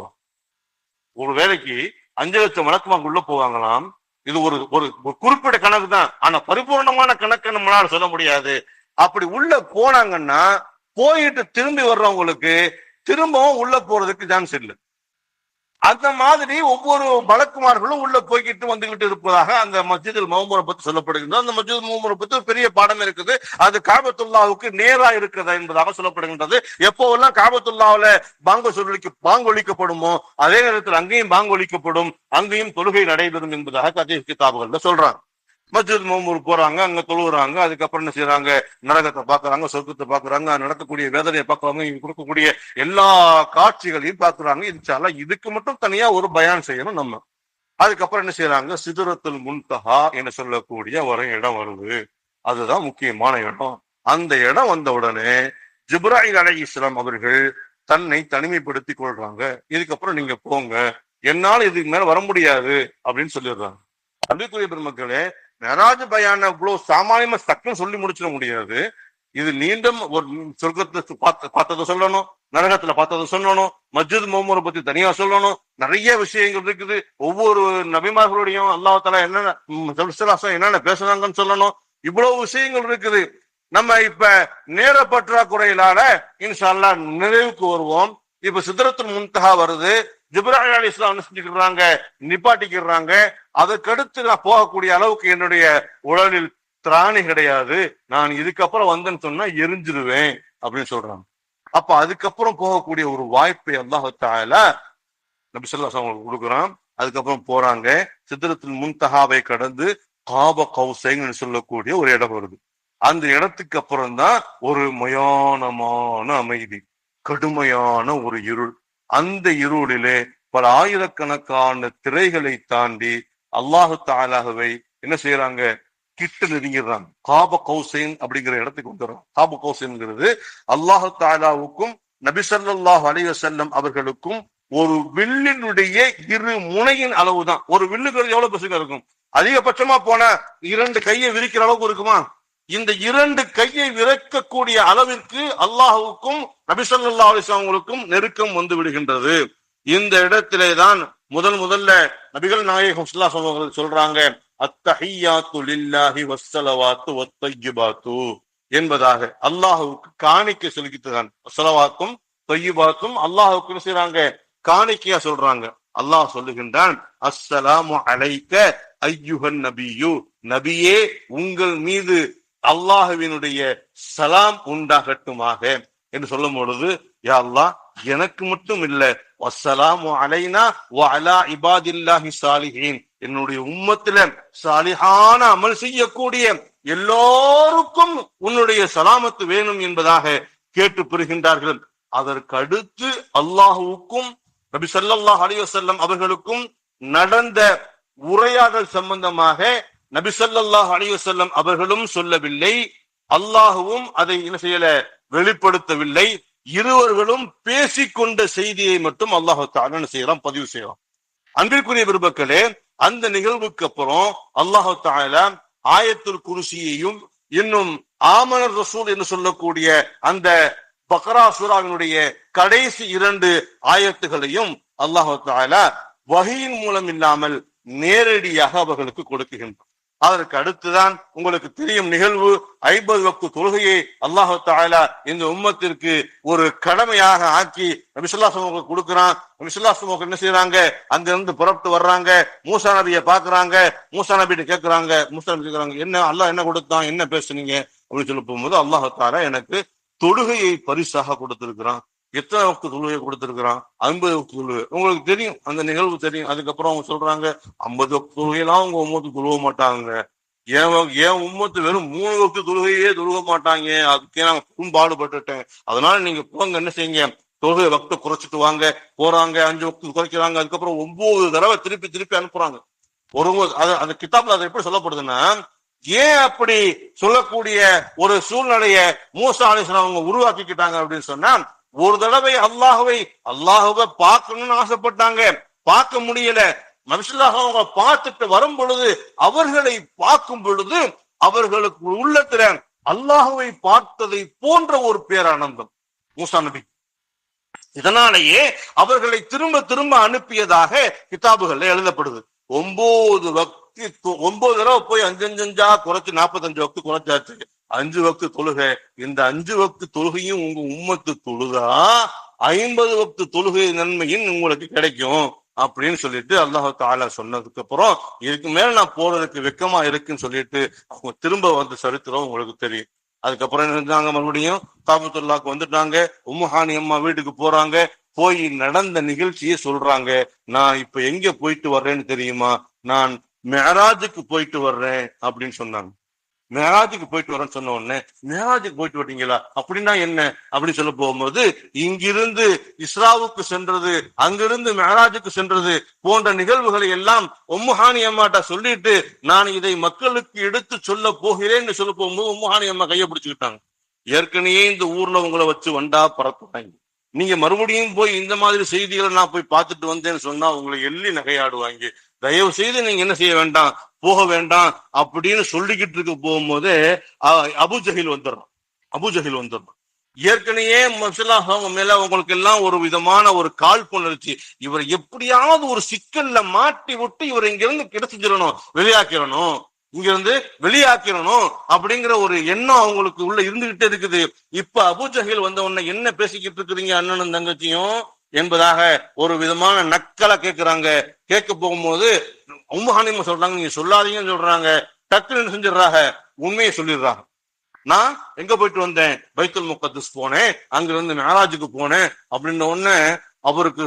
ஒரு வேலைக்கு 5 லட்சம் மலக்குமார்கள் உள்ள போவாங்களாம். இது ஒரு ஒரு குறிப்பிட்ட கணக்கு தான், ஆனா பரிபூர்ணமான கணக்கு நம்மளால சொல்ல முடியாது. அப்படி உள்ள போனாங்கன்னா போயிட்டு திரும்பி வர்றவங்களுக்கு திரும்பவும் உள்ள போறதுக்கு சான்ஸ் இல்லை. அந்த மாதிரி ஒவ்வொரு மலக்குமார்களும் உள்ள போய்கிட்டு வந்துகிட்டு இருப்பதாக அந்த மஸ்ஜிதுல் மௌமூரை பத்தி சொல்லப்படுகின்றது. அந்த மஸ்ஜிதுல் மௌமூரை பத்தி ஒரு பெரிய பாடம் இருக்குது. அது காபத்துல்லாவுக்கு நேரா இருக்கிறதா என்பதாக சொல்லப்படுகின்றது. எப்போவெல்லாம் காபத்துல்லாவுல பாங்கு ஒலிக்கப்படுமோ அதே நேரத்தில் அங்கேயும் பாங்கு ஒலிக்கப்படும், அங்கேயும் தொழுகை நடைபெறும் என்பதாக ஹதீஸ் கிதாபுகள்ல சொல்றாங்க. மஸ்ஜித் மௌமூர் போறாங்க, அங்க தொழுகிறாங்க, அதுக்கப்புறம் என்ன செய்யறாங்க, நரகத்தை பாக்குறாங்க, சொர்க்கத்தை பாக்குறாங்க, நடக்கக்கூடிய வேதனையை பார்க்கறாங்க, இங்க கொடுக்கக்கூடிய எல்லா காட்சிகளையும் பாக்குறாங்க. இன்ஷா இதுக்கு மட்டும் தனியா ஒரு பயான் செய்யணும் நம்ம. அதுக்கப்புறம் என்ன செய்யறாங்க, சிதறத்துல் முன்தஹா என்று சொல்லக்கூடிய ஒரு இடம் வருது. அதுதான் முக்கியமான இடம். அந்த இடம் வந்த உடனே ஜிப்ராயில் அலைஹிஸ்ஸலாம் அவர்கள் தன்னை தனிமைப்படுத்திக் கொள்றாங்க. இதுக்கப்புறம் நீங்க போங்க, என்னால இதுக்கு மேல வர முடியாது அப்படின்னு சொல்லிடுறாங்க. அன்புக்குரிய பெருமக்களே, மெராஜ் பயான இவ்வளவு சாமானியமா டக்குன்னு சொல்லி முடிச்சிட முடியாது. இது நீண்டம் ஒரு சொர்க்கத்தை பார்த்ததை சொல்லணும், நரகத்துல பார்த்ததை சொல்லணும், மஸ்ஜித் மௌமூரை பத்தி தனியா சொல்லணும், நிறைய விஷயங்கள் இருக்குது. ஒவ்வொரு நபிமார்களுடையும் அல்லாஹ் தஆலா என்னென்ன பேசுறாங்கன்னு சொல்லணும். இவ்வளவு விஷயங்கள் இருக்குது. நம்ம இப்ப நேர பற்றாக்குறையிலான இன்ஷா அல்லாஹ் நிறைவுக்கு வருவோம். இப்ப சிதறத்துல் முன்தஹா வருது. ஜிப்ராயில் அலைஹிஸ்ஸலாம் செஞ்சுக்கிறாங்க, நிப்பாட்டிக்கிறாங்க. அதுக்கடுத்து நான் போகக்கூடிய அளவுக்கு என்னுடைய உடலில் திராணி கிடையாது, நான் இதுக்கப்புறம் வந்தேன்னு சொன்னா எரிஞ்சிருவேன் அப்படின்னு சொல்றாங்க. அப்ப அதுக்கப்புறம் போகக்கூடிய ஒரு வாய்ப்பை அல்லாஹ் தஆலா நபி ஸல்லல்லாஹு அலைஹி வஸல்லம் கொடுக்குறான். அதுக்கப்புறம் போறாங்க, சிதறத்துல் முன்தஹாவை கடந்து காப கௌசைன்னு சொல்லக்கூடிய ஒரு இடம் வருது. அந்த இடத்துக்கு அப்புறம் தான் ஒரு மயானமான அமைதி, கடுமையான ஒரு இருள். அந்த இருளிலே பல ஆயிரக்கணக்கான திரைகளை தாண்டி அல்லாஹு தஆலாவை என்ன செய்யறாங்க, கிட்ட நெருங்கிடுறாங்க. காப கௌசைன் அப்படிங்கிற இடத்துக்கு வந்துடுறாங்க. காப கௌசைன்ங்கிறது அல்லாஹு தஆலாவுக்கும் நபி ஸல்லல்லாஹு அலைஹி வஸல்லம் அவர்களுக்கும் ஒரு வில்லினுடைய இரு முனையின் அளவுதான். ஒரு வில்லுக்கு எவ்வளவு பெருசுங்க இருக்கும்? அதிகபட்சமா போன 2 கையை விரிக்கிற அளவுக்கு இருக்குமா? இந்த 2 கையை விரக்கக்கூடிய அளவிற்கு அல்லாஹுக்கும் நபி ஸல்லல்லாஹு அலைஹி வஸல்லம் நெருக்கம் வந்து விடுகின்றது. இந்த இடத்திலே தான் முதல்ல நபிகள் நாயகம் ஸல்லல்லாஹு அலைஹி வஸல்லம் சொல்றாங்க, அத்தஹியாத்து லில்லாஹி வஸ்ஸலவாத்து வத்தய்யிபாத்து என்பதாக. அல்லாஹுவுக்கு காணிக்கை செலுத்திதான் ஸலவாத்தும் தய்யிபாத்தும் அல்லாஹுக்கு செய்றாங்க, காணிக்கையா சொல்றாங்க. அல்லாஹ் சொல்லுகின்றான், அஸ்ஸலாமு அலைக்க அய்யுஹன் நபியு, நபியே உங்கள் மீது அல்லாஹுவினுடைய சலாம் உண்டாகட்டுமாக என்று சொல்லும் பொழுது, யா அல்லாஹ் எனக்கு மட்டும் இல்ல, வஸ்ஸலாமு அலைனா வ அலா இபாதில்லாஹி ஸாலிஹீன், என்னுடைய உம்மத்தில சாலிஹான அமல் செய்யக்கூடிய எல்லோருக்கும் உன்னுடைய சலாமத்து வேணும் என்பதாக கேட்டு பெறுகின்றார்கள். அதற்கு அடுத்து அல்லாஹுவுக்கும் நபி ஸல்லல்லாஹு அலைஹி வஸல்லம் அவர்களுக்கும் நடந்த உரையாடல் சம்பந்தமாக நபி ஸல்லல்லாஹு அலைஹி வஸல்லம் அவர்களும் சொல்லவில்லை, அல்லாஹுவும் அதை என்ன செய்யல, வெளிப்படுத்தவில்லை. இருவர்களும் பேசிக்கொண்ட செய்தியை மட்டும் அல்லாஹ் தஆலா செய்யலாம், பதிவு செய்யலாம். அன்பிற்குரிய பெருமக்களே, அந்த நிகழ்வுக்கு அப்புறம் அல்லாஹ் தஆலா ஆயத்துல் குர்சியையும் இன்னும் ஆமனர் ரசூல் என்று சொல்லக்கூடிய அந்த பக்ரா சூராவினுடைய கடைசி 2 ஆயத்துகளையும் அல்லாஹ் தஆலா வஹீயின் மூலம் இல்லாமல் நேரடியாக அவர்களுக்கு கொடுக்குகின்றார். அதற்கு அடுத்துதான் உங்களுக்கு தெரியும் நிகழ்வு, 50 வக்து தொழுகையை அல்லாஹ் தஆலா இந்த உம்மத்திற்கு ஒரு கடமையாக ஆக்கி நபி ஸல்லல்லாஹு அலைஹி வஸல்லம் கொடுக்கிறான். நபி ஸல்லல்லாஹு அலைஹி வஸல்லம் என்ன செய்யறாங்க, அங்க இருந்து புறப்பட்டு வர்றாங்க, மூசா நபியை பாக்குறாங்க. மூசா நபிட்ட கேட்கிறாங்க, மூசா நபி கேட்கிறாங்க, என்ன அல்லாஹ் என்ன கொடுத்தான், என்ன பேசுனீங்க அப்படின்னு சொல்லி போகும்போது, அல்லாஹ் தஆலா எனக்கு தொழுகையை பரிசாக கொடுத்திருக்கிறான். எத்தனை வக்து தொழுகை கொடுத்திருக்கிறான்? 50 வக்து தொழுகை. உங்களுக்கு தெரியும், அந்த நிகழ்வு தெரியும். அதுக்கப்புறம் அவங்க சொல்றாங்க, 50 வக்து தொழுகையெல்லாம் அவங்க உம்மத்து தொழுக மாட்டாங்க, ஏன் உம்மத்து வெறும் 3 வக்து தொழுகையே தொழுக மாட்டாங்க, அதுக்கே நான் பாடுபட்டுட்டேன், அதனால நீங்க போங்க, என்ன செய்யுங்க, தொழுகை வக்த குறைச்சிட்டு வாங்க. போறாங்க, 5 வக்து குறைக்கிறாங்க. அதுக்கப்புறம் 9 தடவை திருப்பி அனுப்புறாங்க. அந்த கிதாப்ல அது எப்படி சொல்லப்படுதுன்னா, ஏன் அப்படி சொல்லக்கூடிய ஒரு சூழ்நிலைய மூசா அலைஹிஸ்ஸலாம் அவங்க உருவாக்கிக்கிட்டாங்க அப்படின்னு சொன்னா, ஒரு தடவை அல்லாஹுவை பார்க்கணும்னு ஆசைப்பட்டாங்க, பார்க்க முடியல. நபி ஸல்லல்லாஹு அலைஹி வஸல்லம் பார்த்துட்டு வரும் பொழுது, அவர்களை பார்க்கும் பொழுது அவர்களுக்கு உள்ளத்துல அல்லாஹுவை பார்த்ததை போன்ற ஒரு பேரானந்தம் மூசா நபி. இதனாலேயே அவர்களை திரும்ப அனுப்பியதாக கிதாபுகள்ல எழுதப்படுது. 9 தடவை போய் 5 குறைச்சு 45 வக்து குறைச்சாச்சு. 5 வக்து தொழுகை. இந்த 5 வக்து தொழுகையும் உங்க உம்மத்து தொழுதா 50 வக்து தொழுகை நன்மையும் உங்களுக்கு கிடைக்கும் அப்படின்னு சொல்லிட்டு அல்லாஹ் தஆலா சொன்னதுக்கு அப்புறம் இதுக்கு மேல நான் போறதுக்கு வெக்கமா இருக்குன்னு சொல்லிட்டு அவங்க திரும்ப வந்து சரித்திரம் உங்களுக்கு தெரியும். அதுக்கப்புறம் என்ன செஞ்சாங்க, மறுபடியும் காபத்துல்லாக்கு வந்துட்டாங்க. உம்முஹானி அம்மா வீட்டுக்கு போறாங்க. போய் நடந்த நிகழ்ச்சியை சொல்றாங்க. நான் இப்ப எங்க போயிட்டு வர்றேன்னு தெரியுமா, நான் மெஹராஜுக்கு போயிட்டு வர்றேன் அப்படின்னு சொன்னாங்க. மெஹராஜுக்கு போயிட்டு வரேன்னு சொன்ன உடனே, மெஹராஜுக்கு போயிட்டு வர்றீங்களா அப்படின்னா என்ன அப்படின்னு சொல்ல போகும்போது, இங்கிருந்து இஸ்ராவுக்கு சென்றது, அங்கிருந்து மெஹராஜுக்கு சென்றது போன்ற நிகழ்வுகளை எல்லாம் உம்முஹானி அம்மாட்ட சொல்லிட்டு நான் இதை மக்களுக்கு எடுத்து சொல்ல போகிறேன்னு சொல்ல போகும்போது உம்முஹானி அம்மா கையை பிடிச்சுக்கிட்டாங்க. ஏற்கனவே இந்த ஊர்ல உங்களை வச்சு வண்டா பறக்குறாங்க, நீங்க மறுபடியும் போய் இந்த மாதிரி செய்திகளை நான் போய் பார்த்துட்டு வந்தேன்னு சொன்னா உங்களை எள்ளி நகையாடுவாங்க. தயவு செய்து நீங்க என்ன செய்ய வேண்டாம், போக வேண்டாம் அப்படின்னு சொல்லிக்கிட்டு இருக்க போகும்போது அபூஜஹில் வந்துடுறான். அபூஜஹில் வந்துடுறான். ஏற்கனவே அவங்க மேல உங்களுக்கு எல்லாம் ஒரு விதமான ஒரு காழ்ப்புணர்ச்சி, இவர் எப்படியாவது ஒரு சிக்கல்ல மாட்டி விட்டு இவர் இங்க இருந்து கிடைச்சிடணும், வெளியாக்கிடணும், இங்க இருந்து வெளியாக்கிடணும் அப்படிங்கிற ஒரு எண்ணம் அவங்களுக்கு உள்ள இருந்துகிட்டே இருக்குது. இப்ப அபூஜஹில் வந்த உடனே என்ன பேசிக்கிட்டு இருக்கிறீங்க அண்ணனும் தங்கச்சியும் என்பதாக ஒரு விதமான நக்கலை கேட்கிறாங்க. கேட்க போகும்போது உம்முஹானி அம்மா சொல்றாங்க, நீங்க சொல்லாதீங்கன்னு சொல்றாங்க. டக்குன்னு செஞ்சிடறாங்க, உண்மையை சொல்லிடுறாங்க. நான் எங்க போயிட்டு வந்தேன், பைத்துல் முகத்தஸ் போனேன், அங்கிருந்து மெஹராஜுக்கு போனேன் அப்படின்ன உடனே அவருக்கு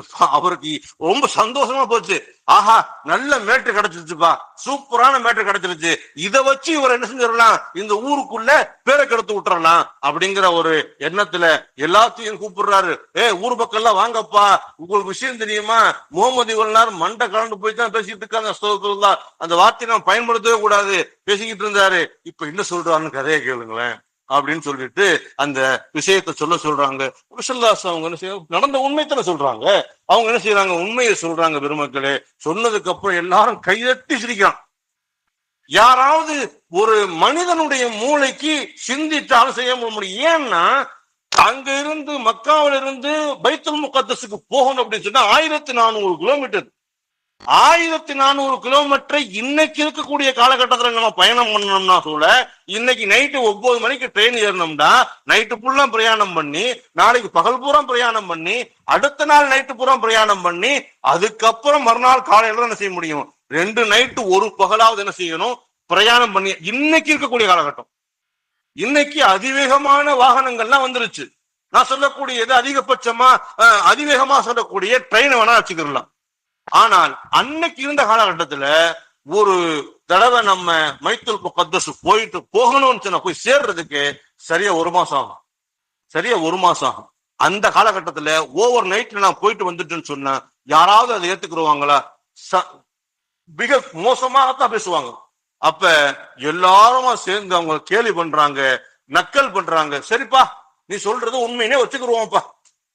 ரொம்ப சந்தோஷமா போச்சு. ஆஹா, நல்ல மேட்ரு கிடைச்சிருச்சுப்பா, சூப்பரான மேட்ரு கிடைச்சிருச்சு, இதை வச்சு இவர் என்ன செஞ்சிடலாம், இந்த ஊருக்குள்ள பேரை கெடுத்து விட்டுறலாம் அப்படிங்கிற ஒரு எண்ணத்துல எல்லாத்தையும் கூப்பிடுறாரு. ஊர் பக்கம் எல்லாம் வாங்கப்பா, உங்களுக்கு விஷயம் தெரியுமா, முகமது இவள்ளார் மண்டை கலந்து போய் தான் பேசிட்டு இருக்காங்க, அந்த வார்த்தையை நம்ம பயன்படுத்தவே கூடாது பேசிக்கிட்டு இருந்தாரு. இப்ப என்ன சொல்றாருன்னு கதையை கேளுங்களேன் அப்படின்னு சொல்லிட்டு அந்த விஷயத்தை சொல்றாங்க. அவங்க என்ன செய்ய, நடந்த உண்மைத்தானே சொல்றாங்க. அவங்க என்ன செய்யறாங்க, உண்மையை சொல்றாங்க. பெருமக்களே, சொன்னதுக்கு அப்புறம் எல்லாரும் கைதட்டி சிரிக்கிறான். யாராவது ஒரு மனிதனுடைய மூளைக்கு சிந்தித்தாலும் செய்ய முடியும். ஏன்னா அங்க இருந்து மக்காவில இருந்து பைத்துல் முகத்தஸுக்கு போகணும் அப்படின்னு சொன்னா 1400 கிலோமீட்டர். 1400 கிலோமீட்டரை இன்னைக்கு இருக்கக்கூடிய காலகட்டத்தில் நம்ம பயணம் பண்ணணும்னா சொல்ல, இன்னைக்கு நைட்டு 9 மணிக்கு ட்ரெயின் ஏறணும்னா நைட்டு ஃபுல்லா பிரயாணம் பண்ணி, நாளைக்கு பகல் பூரா பிரயாணம் பண்ணி, அடுத்த நாள் நைட்டு பூரா பிரயாணம் பண்ணி, அதுக்கப்புறம் மறுநாள் காலையில என்ன செய்ய முடியும், 2 நைட்டு 1 பகலாவது என்ன செய்யணும், பிரயாணம் பண்ணி. இன்னைக்கு இருக்கக்கூடிய காலகட்டம், இன்னைக்கு அதிவேகமான வாகனங்கள்லாம் வந்துருச்சு. நான் சொல்லக்கூடியது அதிகபட்சமா அதிவேகமா சொல்லக்கூடிய ட்ரெயினை வேணா வச்சுக்கலாம். ஆனால் அன்னைக்கு இருந்த காலகட்டத்துல ஒரு தடவை நம்ம பைத்துல் முகத்தஸ் போயிட்டு போகணும்னு சொன்ன போய் சேர்றதுக்கு சரியா 1 மாசம் ஆகும். சரியா 1 மாசம் ஆகும். அந்த காலகட்டத்துல ஓவர் நைட்ல நான் போயிட்டு வந்துட்டேன்னு சொன்னா யாராவது அதை ஏத்துக்குருவாங்களா? மிக மோசமாகத்தான் பேசுவாங்க. அப்ப எல்லாருமா சேர்ந்து அவங்க கேலி பண்றாங்க, நக்கல் பண்றாங்க. சரிப்பா, நீ சொல்றது உண்மையினே வச்சுக்கிருவோம்ப்பா,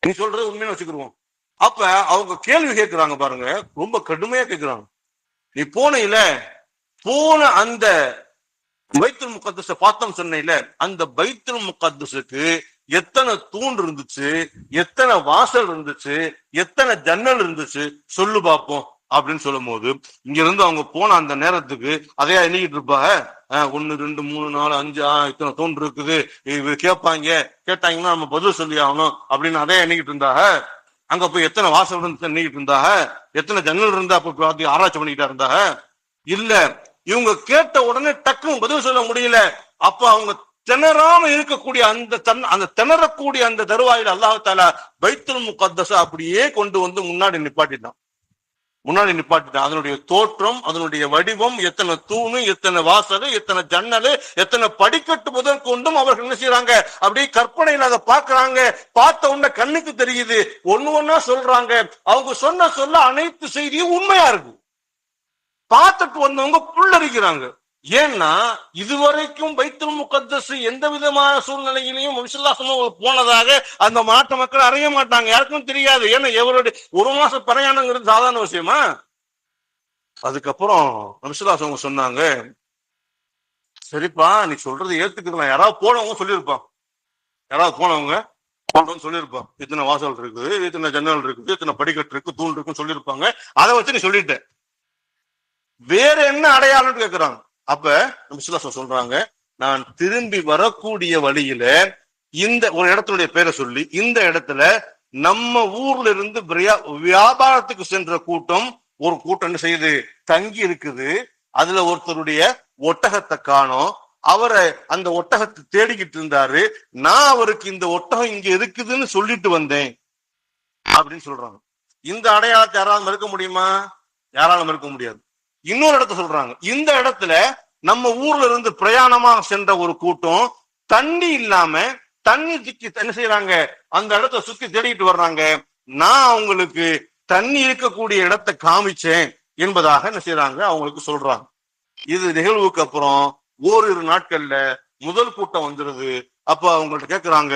நீ சொல்றது உண்மையினே வச்சுக்கிருவோம். அப்ப அவங்க கேள்வி கேட்கிறாங்க பாருங்க, ரொம்ப கடுமையா கேட்கிறாங்க. நீ போன அந்த பைத்துல் முகத்தஸ பார்த்தோம் சொன்ன, அந்த பைத்துல் முகத்தஸுக்கு எத்தனை தூண் இருந்துச்சு, எத்தனை வாசல் இருந்துச்சு, எத்தனை ஜன்னல் இருந்துச்சு சொல்லு பார்ப்போம் அப்படின்னு சொல்லும் போது, இங்க இருந்து அவங்க போன அந்த நேரத்துக்கு அதையா எண்ணிக்கிட்டு இருப்பாங்க. 1 2 3 4 5 இத்தனை தூண் இருக்குது, கேட்டாங்கன்னா நம்ம பதில் சொல்லி ஆகணும் அப்படின்னு அதையா எண்ணிக்கிட்டு இருந்தாங்க. அங்க போய் எத்தனை வாசல் எண்ணிக்கிட்டு இருந்தாங்க, எத்தனை ஜன்னல் இருந்தா போய் ஆராய்ச்சி பண்ணிக்கிட்டா இருந்தாங்க. இல்ல, இவங்க கேட்ட உடனே டக்குன்னு பதில் சொல்ல முடியல. அப்ப அவங்க திணறாம இருக்கக்கூடிய அந்த திணறக்கூடிய அந்த தருவாயில் அல்லாஹ் தஆலா பைத்துல் முகத்தஸ அப்படியே கொண்டு வந்து முன்னாடி நிப்பாட்டிட்டான். அதனுடைய தோற்றம், அதனுடைய வடிவம், எத்தனை தூணு, எத்தனை வாசல், எத்தனை ஜன்னல், எத்தனை படிக்கட்டு முதல் கொண்டும் அவர்கள் என்ன செய்யறாங்க, அப்படியே கற்பனையில் அதை பாக்குறாங்க. பார்த்த உடனே கண்ணுக்கு தெரியுது, ஒண்ணு சொல்றாங்க. அவங்க சொல்ல அனைத்து செய்தியும் உண்மையா இருக்கு. பார்த்துட்டு வந்தவங்க புல்லரிக்கிறாங்க. ஏன்னா இதுவரைக்கும் பைத்துல் முகத்தஸ் எந்த விதமான சூழ்நிலையிலையும் போனதாக அந்த நாட்டு மக்கள் அறிய மாட்டாங்க, யாருக்கும் தெரியாது. ஏன்னா எவருடைய 1 மாசம் பிரயாணங்கிறது சாதாரண விஷயமா? அதுக்கப்புறம் நபிசுல்லாஹு சொன்னாங்க, சரிப்பா நீ சொல்றது ஏத்துக்கலாம். யாராவது போனவங்க சொல்லியிருப்பான், சொல்லியிருப்பான், இத்தனை வாசல் இருக்குது, இத்தனை ஜன்னல் இருக்குது, இத்தனை படிக்கட்டு இருக்கு, தூண் இருக்குன்னு சொல்லியிருப்பாங்க. அதை வச்சு நீ சொல்லிட்ட, வேற என்ன அடையாளம் கேட்கிறாங்க. அப்ப நபிசுல்லாஹு சொல்றாங்க, நான் திரும்பி வரக்கூடிய வழியில இந்த ஒரு இடத்துடைய பேரை சொல்லி, இந்த இடத்துல நம்ம ஊர்ல இருந்து வியாபாரத்துக்கு சென்ற கூட்டம் ஒரு கூட்டம் என்ன செய்யுது, தங்கி இருக்குது. அதுல ஒருத்தருடைய ஒட்டகத்தை காணோம். அவரை அந்த ஒட்டகத்தை தேடிக்கிட்டு இருந்தாரு. நான் அவருக்கு இந்த ஒட்டகம் இங்க இருக்குதுன்னு சொல்லிட்டு வந்தேன் அப்படின்னு சொல்றாங்க. இந்த அடையாளத்தை யாராலும் மறுக்க முடியுமா? யாராலும் மறுக்க முடியாது. இன்னொரு இடத்த சொல்றாங்க, இந்த இடத்துல நம்ம ஊர்ல இருந்து பிரயாணமாக சென்ற ஒரு கூட்டம் தண்ணி இல்லாம தண்ணி திக்கி என்ன செய்யறாங்க, அந்த இடத்த சுத்தி தேடிட்டு வர்றாங்க. நான் அவங்களுக்கு தண்ணி இருக்கக்கூடிய இடத்தை காமிச்சேன் என்பதாக என்ன செய்யறாங்க, அவங்களுக்கு சொல்றாங்க. இது நிகழ்வுக்கு அப்புறம் ஓரிரு நாட்கள்ல முதல் கூட்டம் வந்துருது. அப்ப அவங்கள்ட்ட கேக்குறாங்க,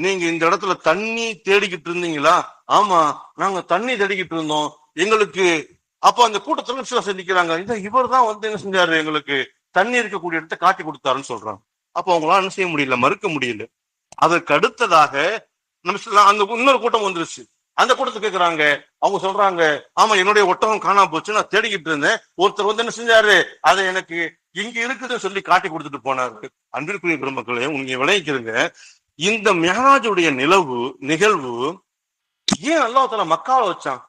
நீங்க இந்த இடத்துல தண்ணி தேடிக்கிட்டு இருந்தீங்களா? ஆமா, நாங்க தண்ணி தேடிக்கிட்டு இருந்தோம். எங்களுக்கு அப்ப அந்த கூட்டத்துல நிக்கிறாங்க, இவர் தான் வந்து என்ன செஞ்சாரு, எங்களுக்கு தண்ணி இருக்கக்கூடிய இடத்தை காட்டி கொடுத்தாருன்னு சொல்றாங்க. அப்ப அவங்களால என்ன செய்ய முடியல, மறுக்க முடியல. அதற்கு அடுத்ததாக அந்த இன்னொரு கூட்டம் வந்துருச்சு. அந்த கூட்டத்தை கேட்கிறாங்க, அவங்க சொல்றாங்க, ஆமா என்னுடைய ஒட்டகம் காணாம போச்சு, நான் தேடிக்கிட்டு இருந்தேன். ஒருத்தர் வந்து என்ன செஞ்சாரு, அதை எனக்கு இங்க இருக்குதுன்னு சொல்லி காட்டி கொடுத்துட்டு போனாரு. அன்பிற்குரிய பெருமக்களே, உங்க விளைவிக்கிறங்க, இந்த மிஹராஜுடைய நிகழ்வு ஏன் அல்லாஹ் தஆலா மக்காவை வச்சான்?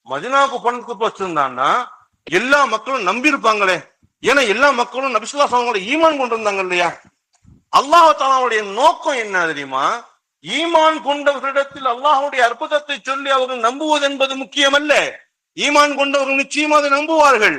மதீனாவுக்கு பணத்துக்கு வச்சிருந்தான்னா எல்லா மக்களும் நம்பி இருப்பாங்களே. ஏன்னா எல்லா மக்களும் நபி ஸல்லல்லாஹு அலைஹி வஸல்லம் ஈமான் கொண்டு இருந்தாங்க இல்லையா? அல்லாஹ் தஆலாவுடைய நோக்கம் என்ன தெரியுமா? ஈமான் கொண்டவர்களிடத்தில் அல்லாஹ்வுடைய அற்புதத்தை சொல்லி அவர்கள் நம்புவது என்பது முக்கியமல்ல. ஈமான் கொண்டவர்கள் நிச்சயமாக அதை நம்புவார்கள்.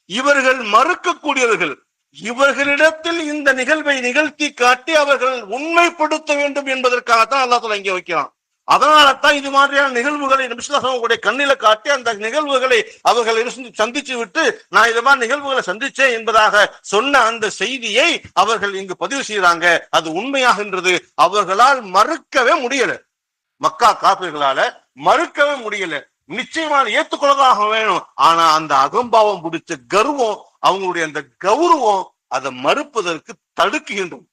இவர்கள் மறுக்கக்கூடியவர்கள். இவர்களிடத்தில் இந்த நிகழ்வை நிகழ்த்தி காட்டி அவர்கள் உண்மைப்படுத்த வேண்டும் என்பதற்காகத்தான் அல்லாஹ் தஆலா இங்கே வைக்கிறான். அதனால்தான் இது மாதிரியான நிகழ்வுகளை நபி ஸல்லல்லாஹு அலைஹி வஸல்லம் கண்ணில காட்டி அந்த நிகழ்வுகளை அவர்கள் சந்திச்சு விட்டு, நான் இது மாதிரி நிகழ்வுகளை சந்திச்சேன் என்பதாக சொன்ன அந்த செய்தியை அவர்கள் இங்கு பதிவு செய்யறாங்க. அது உண்மையாகின்றது. அவர்களால் மறுக்கவே முடியல. மக்கா காபிர்களால மறுக்கவே முடியல. நிச்சயமாக ஏற்றுக்கொள்ளதாக வேணும். ஆனா அந்த அகம்பாவம் பிடிச்ச கர்வம், அவங்களுடைய அந்த கௌரவம் அதை மறுப்பதற்கு தடுக்குகின்றோம்.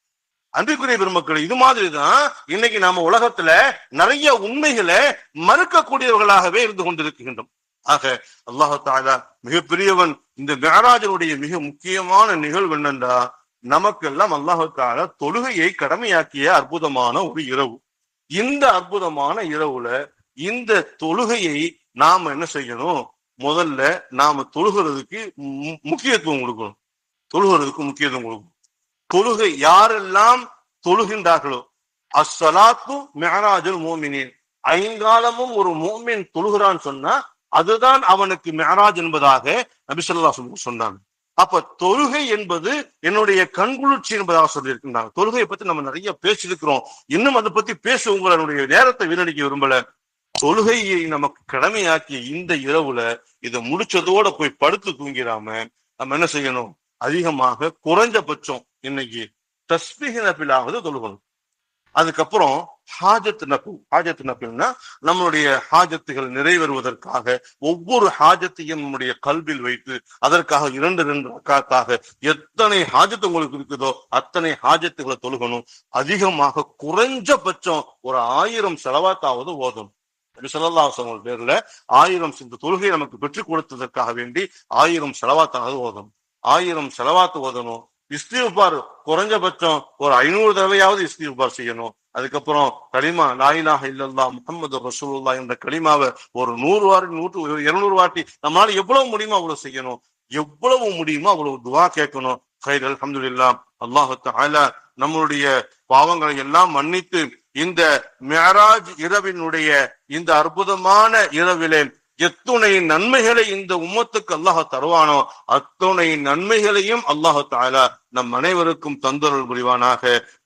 அன்பிற்குரிய பெருமக்கள், இது மாதிரிதான் இன்னைக்கு நாம உலகத்துல நிறைய உண்மைகளை மறுக்கக்கூடியவர்களாகவே இருந்து கொண்டிருக்கின்றோம். ஆக அல்லாஹ் தஆலா மிகப்பெரியவன். இந்த மிஅராஜினுடைய மிக முக்கியமான நிகழ்வு என்னண்டா, நமக்கெல்லாம் அல்லாஹ் தஆலா தொழுகையை கடமையாக்கிய அற்புதமான ஒரு இரவு. இந்த அற்புதமான இரவுல இந்த தொழுகையை நாம என்ன செய்யணும்? முதல்ல நாம தொழுகிறதுக்கு முக்கியத்துவம் கொடுக்கணும். தொழுகை யாரெல்லாம் தொழுகின்றார்களோ, அஸ்ஸலாத்து மிஅராஜுல் முஃமினீன், ஐங்காலமும் ஒரு முஃமின் தொழுகிறான்னு சொன்னா அதுதான் அவனுக்கு மிஅராஜ் என்பதாக நபி ஸல்லல்லாஹு அலைஹி வஸல்லம் சொன்னாங்க. அப்ப தொழுகை என்பது என்னுடைய கண்குளிர்ச்சி என்பதாக சொல்லியிருக்கின்றாங்க. தொழுகையை பத்தி நம்ம நிறைய பேசியிருக்கிறோம். இன்னும் அதை பத்தி பேச உங்களுடைய நேரத்தை வீணடிக்க விரும்பல. தொழுகையை நமக்கு கடமையாக்கிய இந்த இரவுல இதை முடிச்சதோட போய் படுத்து தூங்கிடாம நம்ம என்ன செய்யணும்? அதிகமாக குறைஞ்சபட்சம் இன்னைக்கு தஸ்பீஹ் நஃபிலாவது தொழுகணும். அதுக்கப்புறம் ஹாஜத் நஃபில்னா நம்மளுடைய ஹாஜத்துகள் நிறைவேறுவதற்காக ஒவ்வொரு ஹாஜத்தையும் நம்முடைய கல்பில் வைத்து அதற்காக 2 ரக்காத்தாக எத்தனை ஹாஜத்து உங்களுக்கு இருக்குதோ அத்தனை ஹாஜத்துகளை தொழுகணும். அதிகமாக குறைஞ்சபட்சம் ஒரு 1000 ஸலவாத்தாவது ஓதணும். நபி ஸல்லல்லாஹு அலைஹி வஸல்லம் பேர்ல 1000 இந்த தொழுகை நமக்கு பெற்றுக் கொடுத்ததற்காக வேண்டி 1000 ஸலவாத்தாவது ஓதணும். 1000 ஸலவாத் ஓதணும். இஸ்திக்பார் குறைஞ்சபட்சம் ஒரு 500 தடவையாவது இஸ்திக்பார் செய்யணும். அதுக்கப்புறம் கலிமா லா இலாஹ இல்லல்லாஹ் முஹம்மதுர் ரசூலுல்லாஹ் என்ற கலிமாவை ஒரு 100 வாட்டி 200 வாட்டி நம்மளால எவ்வளவு முடியுமோ அவ்வளவு செய்யணும். எவ்வளவு முடியுமோ அவ்வளவு துஆ கேட்கணும். கைர் அல்ஹம்துலில்லாஹ். அல்லாஹ் தஆலா நம்மளுடைய பாவங்களை எல்லாம் மன்னித்து இந்த மிஅராஜ் இரவினுடைய இந்த அற்புதமான இரவிலே எத்துணை நன்மைகளை இந்த உம்மத்துக்கு அல்லாஹ் தருவானோ அத்துணை நன்மைகளையும் அல்லாஹ் தஆலா நம் அனைவருக்கும் தந்தருள் புரிவானாக.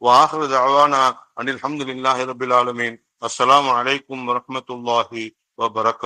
வஆகிரு தஅவானா அனில் ஹம்துலில்லாஹி ரப்பில் ஆலமீன். அஸ்ஸலாமு அலைக்கும் வரஹ்மத்துல்லாஹி வபரகாத்துஹு.